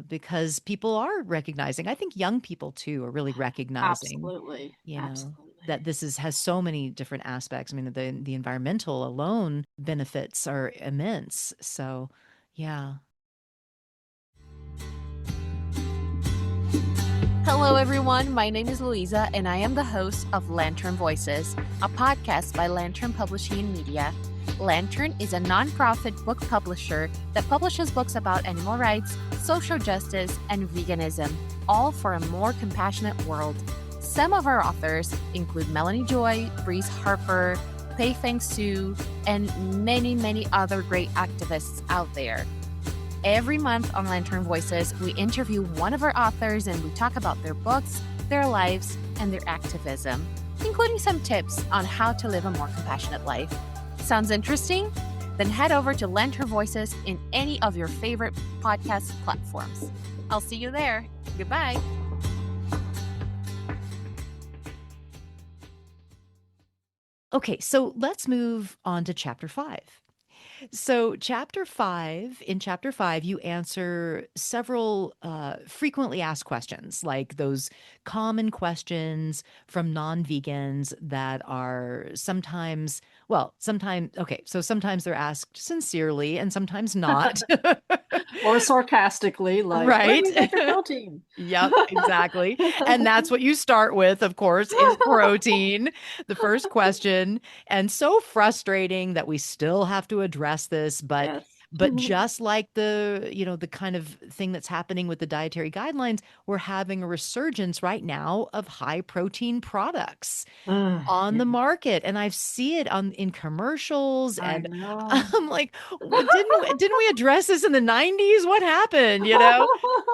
Because people are recognizing, I think young people too are really recognizing, Absolutely. that Absolutely. has so many different aspects. I mean, the environmental alone benefits are immense. So, yeah. Hello, everyone. My name is Louisa, and I am the host of Lantern Voices, a podcast by Lantern Publishing and Media. Lantern is a nonprofit book publisher that publishes books about animal rights, social justice, and veganism, all for a more compassionate world. Some of our authors include Melanie Joy, Breeze Harper, Pei Feng Su, and many, many other great activists out there. Every month on Lantern Voices, we interview one of our authors and we talk about their books, their lives, and their activism, including some tips on how to live a more compassionate life. Sounds interesting? Then head over to Lantern Voices in any of your favorite podcast platforms. I'll see you there. Goodbye. Okay, so let's move on to chapter 5. So, in chapter five, you answer several frequently asked questions, like those common questions from non vegans that are sometimes, okay, so sometimes they're asked sincerely and sometimes not. Or sarcastically, like, where Right? do you get your protein? Yep, exactly. And that's what you start with, of course, is protein, the first question. And so frustrating that we still have to address this, but Yes. just like the kind of thing that's happening with the dietary guidelines, we're having a resurgence right now of high protein products on Yeah, the market, and I see it in commercials, I and know. I'm like, didn't we address this in the 90s? What happened,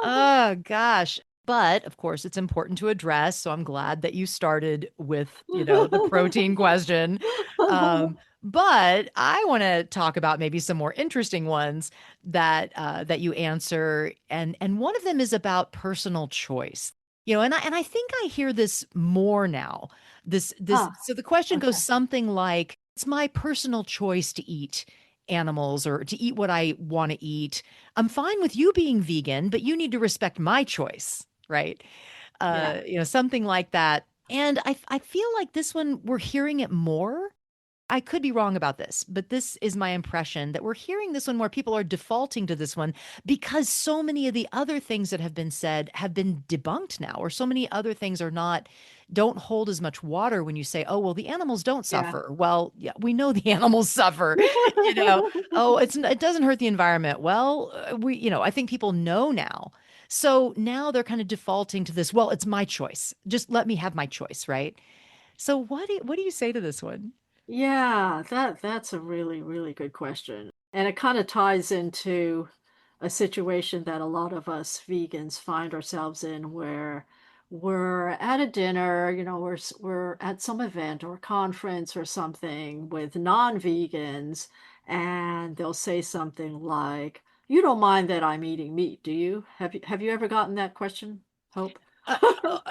Oh gosh. But of course, it's important to address, so I'm glad that you started with, the protein question. But I want to talk about maybe some more interesting ones that you answer, and one of them is about personal choice. And I think I hear this more now. So the question goes Okay. something like, it's my personal choice to eat animals or to eat what I want to eat. I'm fine with you being vegan, but you need to respect my choice, right? Yeah. Something like that. And I feel like this one, we're hearing it more. I could be wrong about this, but this is my impression that we're hearing this one more. People are defaulting to this one because so many of the other things that have been said have been debunked now, or so many other things don't hold as much water when you say, oh, well, the animals don't Yeah. suffer. Well, yeah, we know the animals suffer, you know, oh, it doesn't hurt the environment. Well, I think people know now. So now they're kind of defaulting to this. Well, it's my choice. Just let me have my choice, right? So what do you say to this one? Yeah, that's a really, really good question. And it kind of ties into a situation that a lot of us vegans find ourselves in where we're at a dinner, we're at some event or conference or something with non-vegans, and they'll say something like, "You don't mind that I'm eating meat, do you?" Have you ever gotten that question, Hope?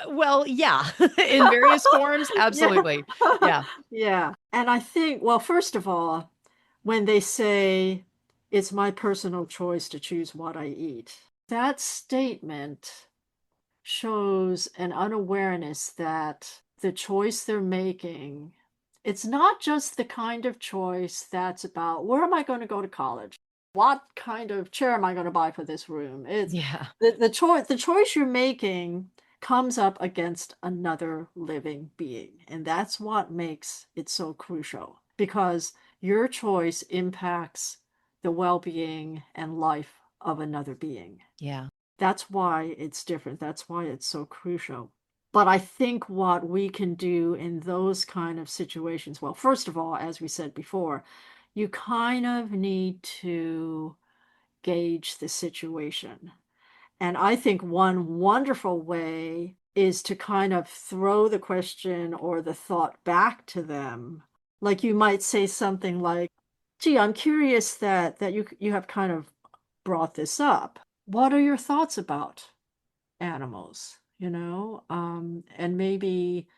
Well, yeah, in various forms, Yeah. absolutely. Yeah. Yeah. And I think, well, first of all, when they say it's my personal choice to choose what I eat, that statement shows an unawareness that the choice they're making, it's not just the kind of choice that's about where am I going to go to college? What kind of chair am I going to buy for this room? It's Yeah. the choice you're making comes up against another living being. And that's what makes it so crucial because your choice impacts the well-being and life of another being. Yeah. That's why it's different. That's why it's so crucial. But I think what we can do in those kind of situations, well, first of all, as we said before, you kind of need to gauge the situation. And I think one wonderful way is to kind of throw the question or the thought back to them. Like you might say something like, "Gee, I'm curious that you have kind of brought this up. What are your thoughts about animals?" And maybe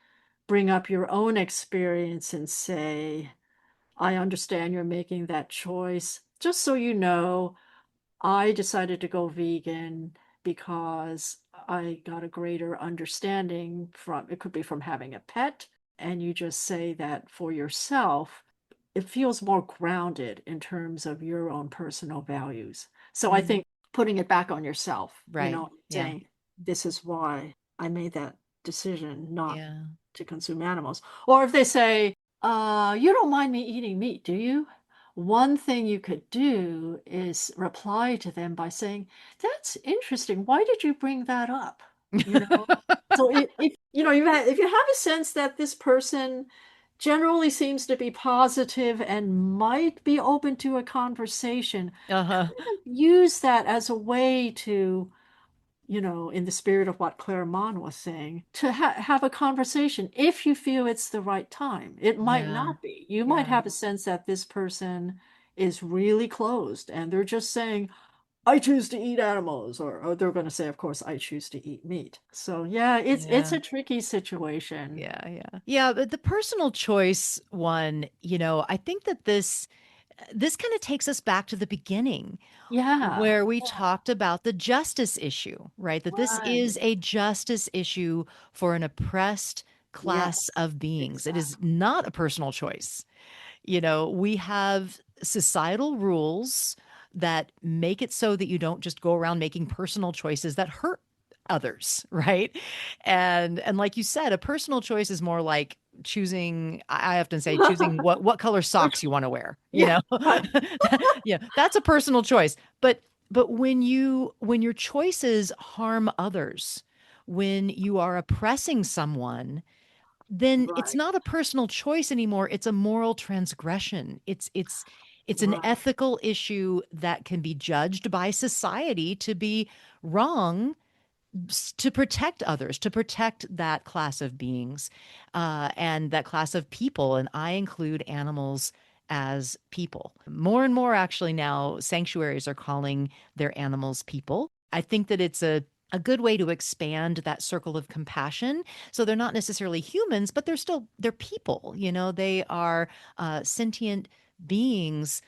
bring up your own experience and say, "I understand you're making that choice. Just so you know, I decided to go vegan because I got a greater understanding from it could be from having a pet." And you just say that for yourself, it feels more grounded in terms of your own personal values. So I Mm, think putting it back on yourself, right. Yeah. saying, "This is why I made that decision not Yeah. to consume animals." Or if they say, "You don't mind me eating meat, do you?" One thing you could do is reply to them by saying, "That's interesting. Why did you bring that up?" You know? So if if you have a sense that this person generally seems to be positive and might be open to a conversation, Uh-huh. use that as a way to, in the spirit of what Claremont was saying, to have a conversation if you feel it's the right time. It might Yeah. not be. You might Yeah. have a sense that this person is really closed, and they're just saying, I choose to eat animals, or they're going to say, of course, I choose to eat meat. So yeah, it's Yeah. a tricky situation. Yeah, yeah. Yeah, but the personal choice one, I think that this kind of takes us back to the beginning Yeah, where we yeah, talked about the justice issue, right? That this right. is a justice issue for an oppressed class Yes, of beings. It is exactly. not a personal choice. We have societal rules that make it so that you don't just go around making personal choices that hurt others, right? And like you said, a personal choice is more like choosing, I often say choosing what color Which, socks you want to wear, yeah, right. yeah, that's a personal choice. But when your choices harm others, when you are oppressing someone, then it's Right, not a personal choice anymore. It's a moral transgression. It's an right. ethical issue that can be judged by society to be wrong, to protect others, to protect that class of beings, and that class of people. And I include animals as people. More and more, actually, now sanctuaries are calling their animals people. I think that it's a good way to expand that circle of compassion. So they're not necessarily humans, but they're people. They are sentient beings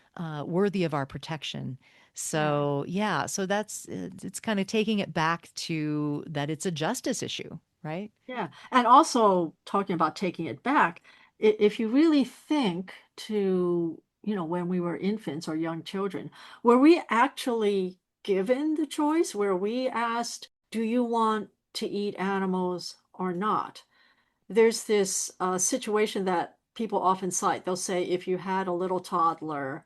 worthy of our protection. Yeah. So, yeah, so it's kind of taking it back to that it's a justice issue, right? Yeah. And also talking about taking it back, if you really think to, when we were infants or young children, were we actually given the choice? Were we asked, do you want to eat animals or not? There's this situation that people often cite. They'll say if you had a little toddler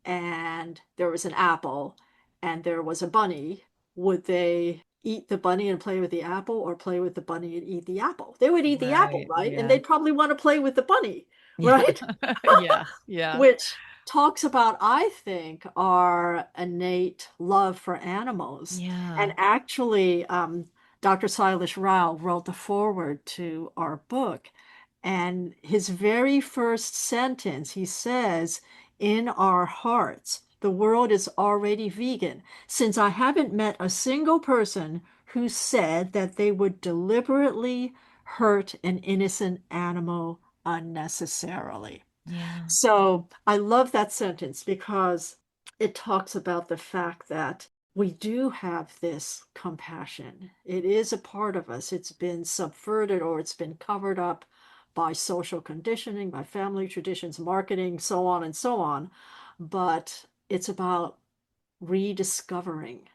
and there was an apple and there was a bunny, would they eat the bunny and play with the apple or play with the bunny and eat the apple? They would eat the apple, Right. right? And Yeah. they'd probably want to play with the bunny, Yeah. right? Yeah. Yeah. Which talks about, I think, our innate love for animals. And Yeah. actually, Dr. Silas Rao wrote the foreword to our book. And his very first sentence, he says, in our hearts, the world is already vegan, since I haven't met a single person who said that they would deliberately hurt an innocent animal unnecessarily. Yeah. So I love that sentence because it talks about the fact that we do have this compassion. It is a part of us. It's been subverted or it's been covered up by social conditioning, by family traditions, marketing, so on and so on. But it's about rediscovering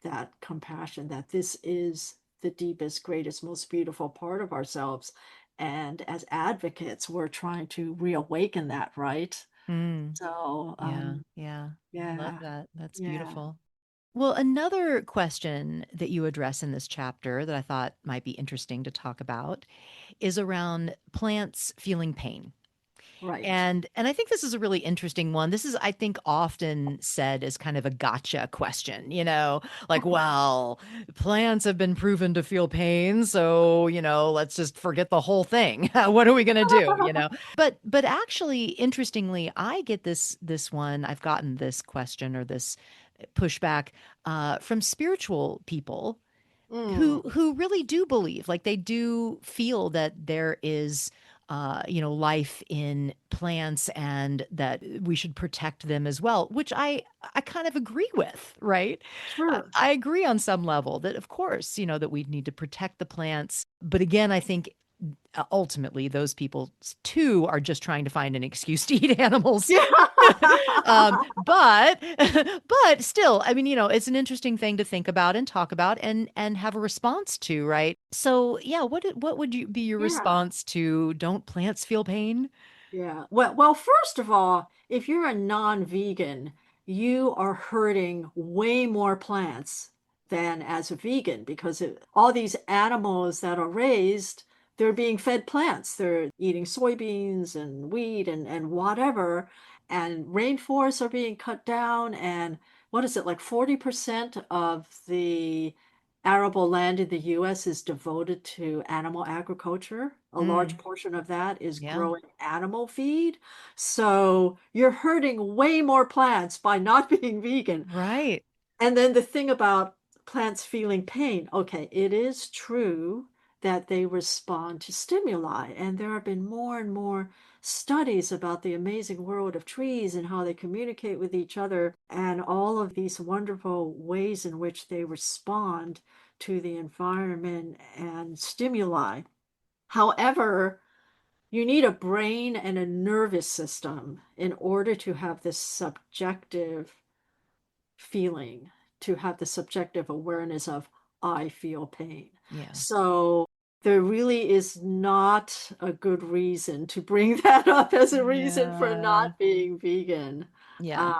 that compassion, that this is the deepest, greatest, most beautiful part of ourselves. And as advocates, we're trying to reawaken that, right? Mm. So, Yeah. Yeah. I love yeah, that. That's yeah, beautiful. Well, another question that you address in this chapter that I thought might be interesting to talk about is around plants feeling pain. right. And I think this is a really interesting one. This is, I think, often said as kind of a gotcha question, like, well, plants have been proven to feel pain, so, let's just forget the whole thing. What are we going to do, But actually, interestingly, I get this one, I've gotten this question or this pushback from spiritual people who Mm, who really do believe, like they do feel that there is life in plants and that we should protect them as well, which I kind of agree with, right? sure. I agree on some level that of course, that we need to protect the plants. But again, I think ultimately those people too are just trying to find an excuse to eat animals. Yeah. But but still, I mean, it's an interesting thing to think about and talk about and have a response to, right? So yeah, what would you be your Yeah. response to don't plants feel pain? Yeah. Well, first of all, if you're a non-vegan, you are hurting way more plants than as a vegan because all these animals that are raised, they're being fed plants. They're eating soybeans and wheat and whatever, and rainforests are being cut down. And what is it, like 40% of the arable land in the US is devoted to animal agriculture. A large Mm, portion of that is yeah. growing animal feed. So you're hurting way more plants by not being vegan. Right. And then the thing about plants feeling pain, okay, it is true that they respond to stimuli, and there have been more and more studies about the amazing world of trees and how they communicate with each other and all of these wonderful ways in which they respond to the environment and stimuli. However, you need a brain and a nervous system in order to have this subjective feeling, to have the subjective awareness of, I feel pain. Yeah. So there really is not a good reason to bring that up as a reason for Yeah. not being vegan. Yeah.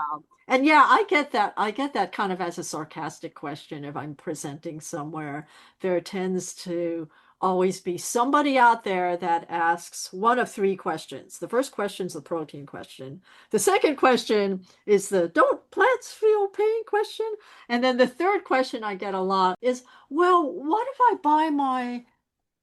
And yeah, I get that. I get that kind of as a sarcastic question if I'm presenting somewhere. There tends to always be somebody out there that asks one of three questions. The first question is the protein question. The second question is the don't plants feel pain question. And then the third question I get a lot is, well, what if I buy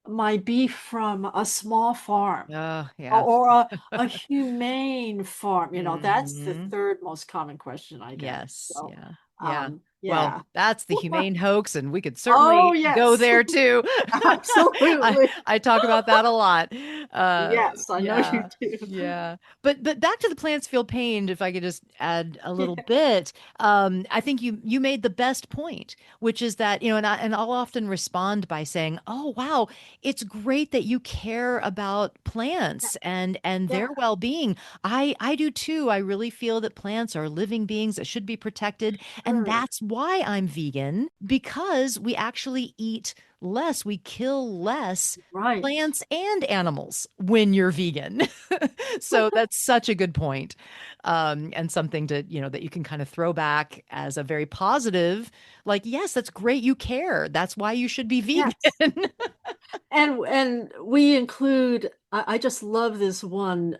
my beef from a small farm Oh, yeah. or a humane farm? That's the Hmm. third most common question I get. Yes. So, Yeah. Yeah. Well, yeah. that's the humane hoax, and we could Oh, certainly go yes, there too. I absolutely. I talk about that a lot. Yes, I know you Yeah. do. Yeah. But back to the plants feel pain, if I could just add a little Yeah, bit. I think you made the best point, which is that, and I'll often respond by saying, "Oh, wow, it's great that you care about plants and yeah, their well-being. I do too. I really feel that plants are living beings that should be protected, and sure. that's why I'm vegan, because we actually eat less, we kill less Right. plants and animals when you're vegan." So that's such a good point. And something that you can kind of throw back as a very positive, like, yes, that's great. You care. That's why you should be Yes. vegan. And we include, I just love this one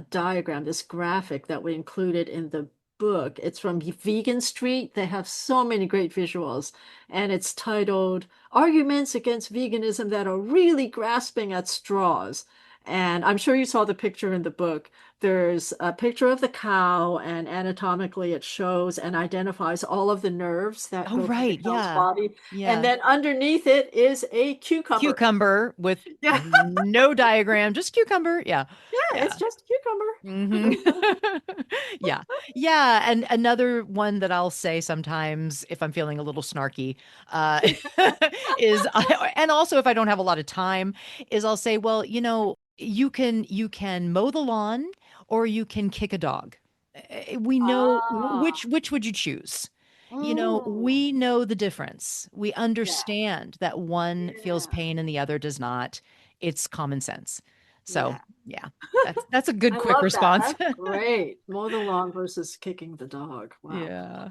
diagram, this graphic that we included in the book. It's from Vegan Street. They have so many great visuals, and it's titled Arguments Against Veganism That Are Really Grasping at Straws. And I'm sure you saw the picture in the book. There's a picture of the cow, and anatomically it shows and identifies all of the nerves that Oh, go through the right. cow's Yeah. body. And Yeah. then underneath it is a cucumber. Cucumber with Yeah, no diagram, just cucumber. Yeah. yeah, it's Yeah. just Hmm. cucumber. Yeah. Yeah. And another one that I'll say sometimes if I'm feeling a little snarky, uh, and also if I don't have a lot of time, is I'll say, well, you can mow the lawn or you can kick a dog. We know Ah, which would you choose? mm, We know the difference. We yeah, understand that one feels yeah. pain and the other does not. It's common sense. So, Yeah. yeah, that's a good I quick love that. response. That's great. Mow the lawn versus kicking the dog. Wow. Yeah.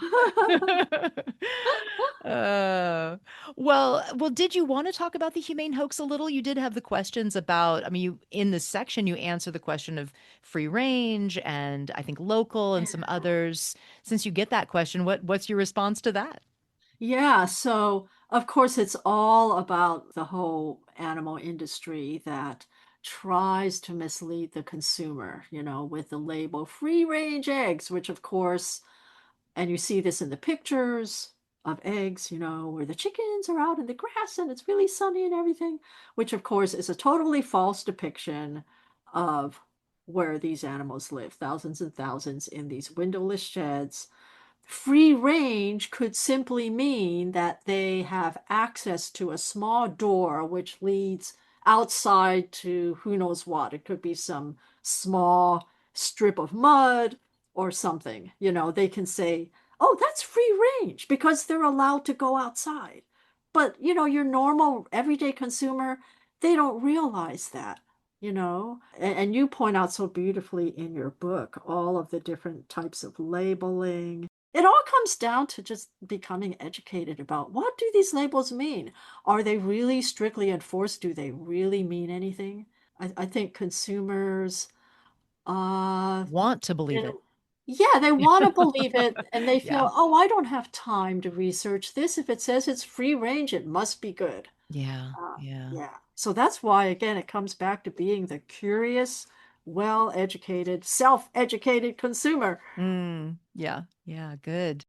Uh, well, did you want to talk about the humane hoax a little? You did have the questions about, I mean, you in this section you answer the question of free range and I think local and some others. Since you get that question, what's your response to that? Yeah, so of course it's all about the whole animal industry that tries to mislead the consumer, with the label free range eggs, which of course, and you see this in the pictures of eggs, where the chickens are out in the grass and it's really sunny and everything, which of course is a totally false depiction of where these animals live, thousands and thousands in these windowless sheds. Free range could simply mean that they have access to a small door which leads outside to who knows what. It could be some small strip of mud or something. They can say, oh, that's free range because they're allowed to go outside. But, your normal everyday consumer, they don't realize that. And you point out so beautifully in your book all of the different types of labeling. It all comes down to just becoming educated about what do these labels mean? Are they really strictly enforced? Do they really mean anything? I think consumers, uh, Want to you believe it. know, Yeah, they want to believe it and they Yeah. feel, oh, I don't have time to research this. If it says it's free range, it must be good. Yeah. Yeah. Yeah. So that's why, again, it comes back to being the curious, well-educated, self-educated consumer. Yeah. Yeah. Good.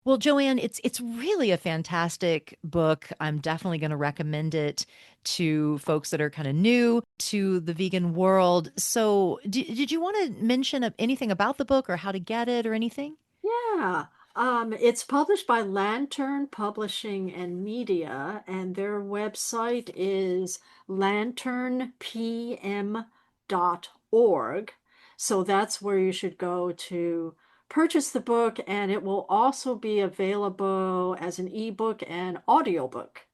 Well, Joanne, it's really a fantastic book. I'm definitely going to recommend it to folks that are kind of new to the vegan world. So, did you want to mention anything about the book or how to get it or anything? Yeah. It's published by Lantern Publishing and Media, and their website is lanternpm.org. So that's where you should go to purchase the book, and it will also be available as an ebook and audiobook.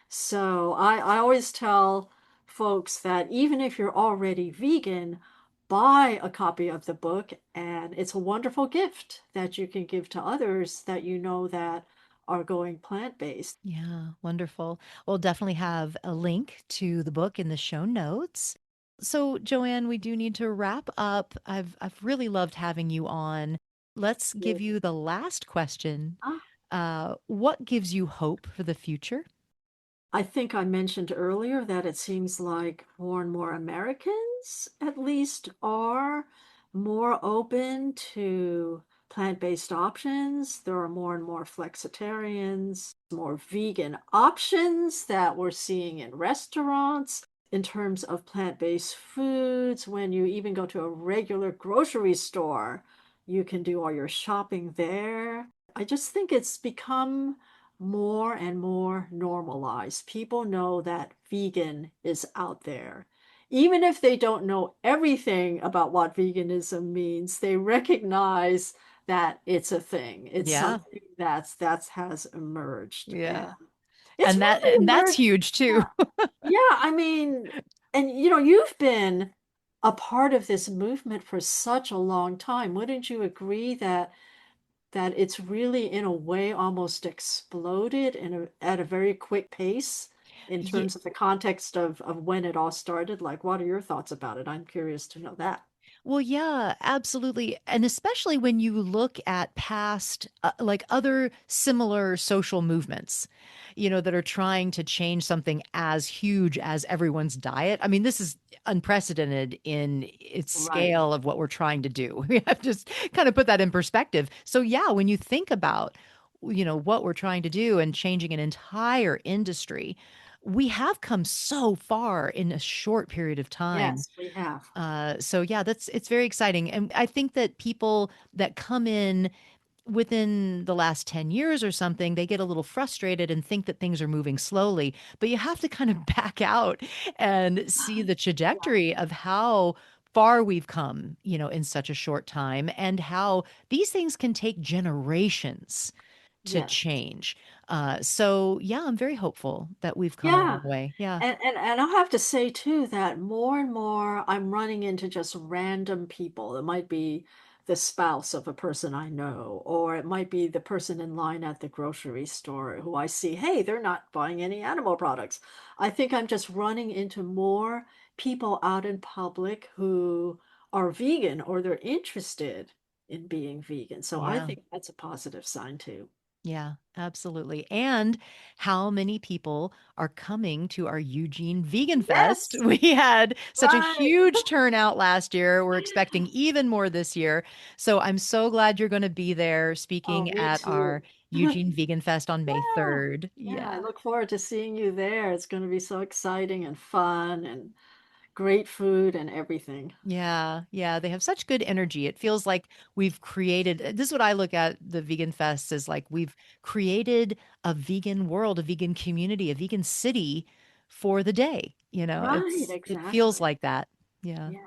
So I always tell folks that even if you're already vegan, buy a copy of the book, and it's a wonderful gift that you can give to others that you know that are going plant-based. Yeah, wonderful. We'll definitely have a link to the book in the show notes. So, Joanne, we do need to wrap up. I've really loved having you on. Let's give you the last question. What gives you hope for the future? I think I mentioned earlier that it seems like more and more Americans, at least, are more open to plant-based options. There are more and more flexitarians, more vegan options that we're seeing in restaurants. In terms of plant-based foods, when you even go to a regular grocery store, you can do all your shopping there. I just think it's become more and more normalized. People know that vegan is out there. Even if they don't know everything about what veganism means, they recognize that it's a thing. It's Yeah, something that has emerged. And yeah. it's And really that's emerged. huge too. Yeah. Yeah, I mean, and you've been a part of this movement for such a long time. Wouldn't you agree that it's really in a way almost exploded at a very quick pace in Yeah. terms of the context of when it all started? Like, what are your thoughts about it? I'm curious to know that. Well, yeah, absolutely. And especially when you look at past, like other similar social movements, that are trying to change something as huge as everyone's diet. I mean, this is unprecedented in its Right. scale of what we're trying to do. We have to just kind of put that in perspective. So, yeah, when you think about, what we're trying to do and changing an entire industry, we have come so far in a short period of time. Yes, we have. So yeah, it's very exciting. And I think that people that come in within the last 10 years or something, they get a little frustrated and think that things are moving slowly. But you have to kind of back out and see the Yeah. trajectory of how far we've come, in such a short time and how these things can take generations to Yes. change. So yeah, I'm very hopeful that we've come a long Yeah. way. Yeah. And I'll have to say too that more and more I'm running into just random people. It might be the spouse of a person I know, or it might be the person in line at the grocery store who I see, hey, they're not buying any animal products. I think I'm just running into more people out in public who are vegan or they're interested in being vegan. So I Yeah. think that's a positive sign too. Yeah, absolutely. And how many people are coming to our Eugene Vegan Fest? Yes, We had such a right. huge turnout last year. We're expecting even more this year. So I'm so glad you're going to be there Oh, speaking me at our too. Eugene Vegan Fest on May Yeah. 3rd. Yeah, I Yeah. look forward to seeing you there. It's going to be so exciting and fun and great food and everything. Yeah, yeah, they have such good energy. It feels like we've created this is what I look at the Vegan Fest is like we've created a vegan world, a vegan community, a vegan city for the day. Right, It feels exactly. like that. Yeah. Yeah,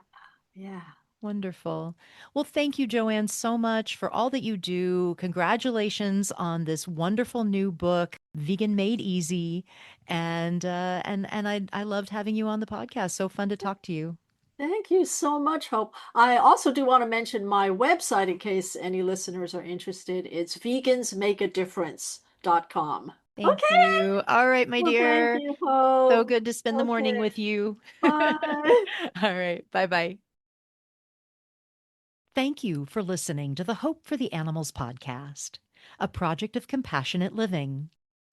yeah. Wonderful. Well, thank you, Joanne, so much for all that you do. Congratulations on this wonderful new book, Vegan Made Easy. And I loved having you on the podcast. So fun to talk to you. Thank you so much, Hope. I also do want to mention my website in case any listeners are interested. It's vegansmakeadifference.com. Thank Okay. you. All right, my Well, thank dear. you, So Hope. good to spend the morning Okay. with you. Bye. All right. Bye bye. Thank you for listening to the Hope for the Animals podcast, a project of compassionate living.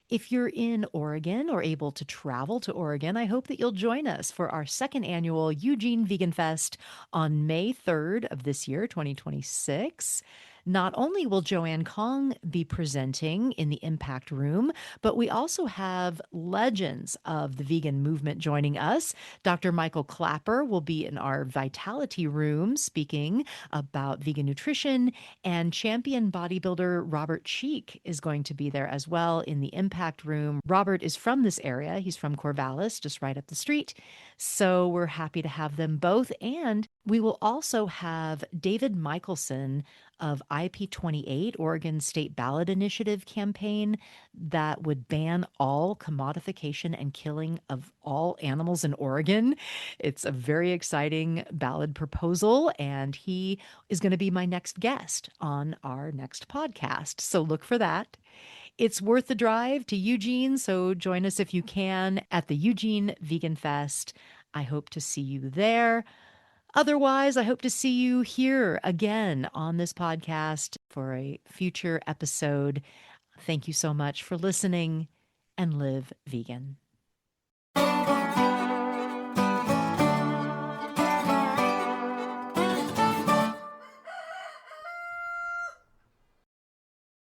If you're in Oregon or able to travel to Oregon, I hope that you'll join us for our second annual Eugene Vegan Fest on May 3rd of this year, 2026. Not only will Joanne Kong be presenting in the Impact Room, but we also have legends of the vegan movement joining us. Dr. Michael Clapper will be in our Vitality Room speaking about vegan nutrition, and champion bodybuilder Robert Cheek is going to be there as well in the Impact Room. Robert is from this area. He's from Corvallis, just right up the street. So we're happy to have them both. And we will also have David Michelson of IP28, Oregon State Ballot Initiative campaign that would ban all commodification and killing of all animals in Oregon. It's a very exciting ballot proposal, and he is going to be my next guest on our next podcast. So look for that. It's worth the drive to Eugene, so join us if you can at the Eugene Vegan Fest. I hope to see you there. Otherwise, I hope to see you here again on this podcast for a future episode. Thank you so much for listening, and live vegan.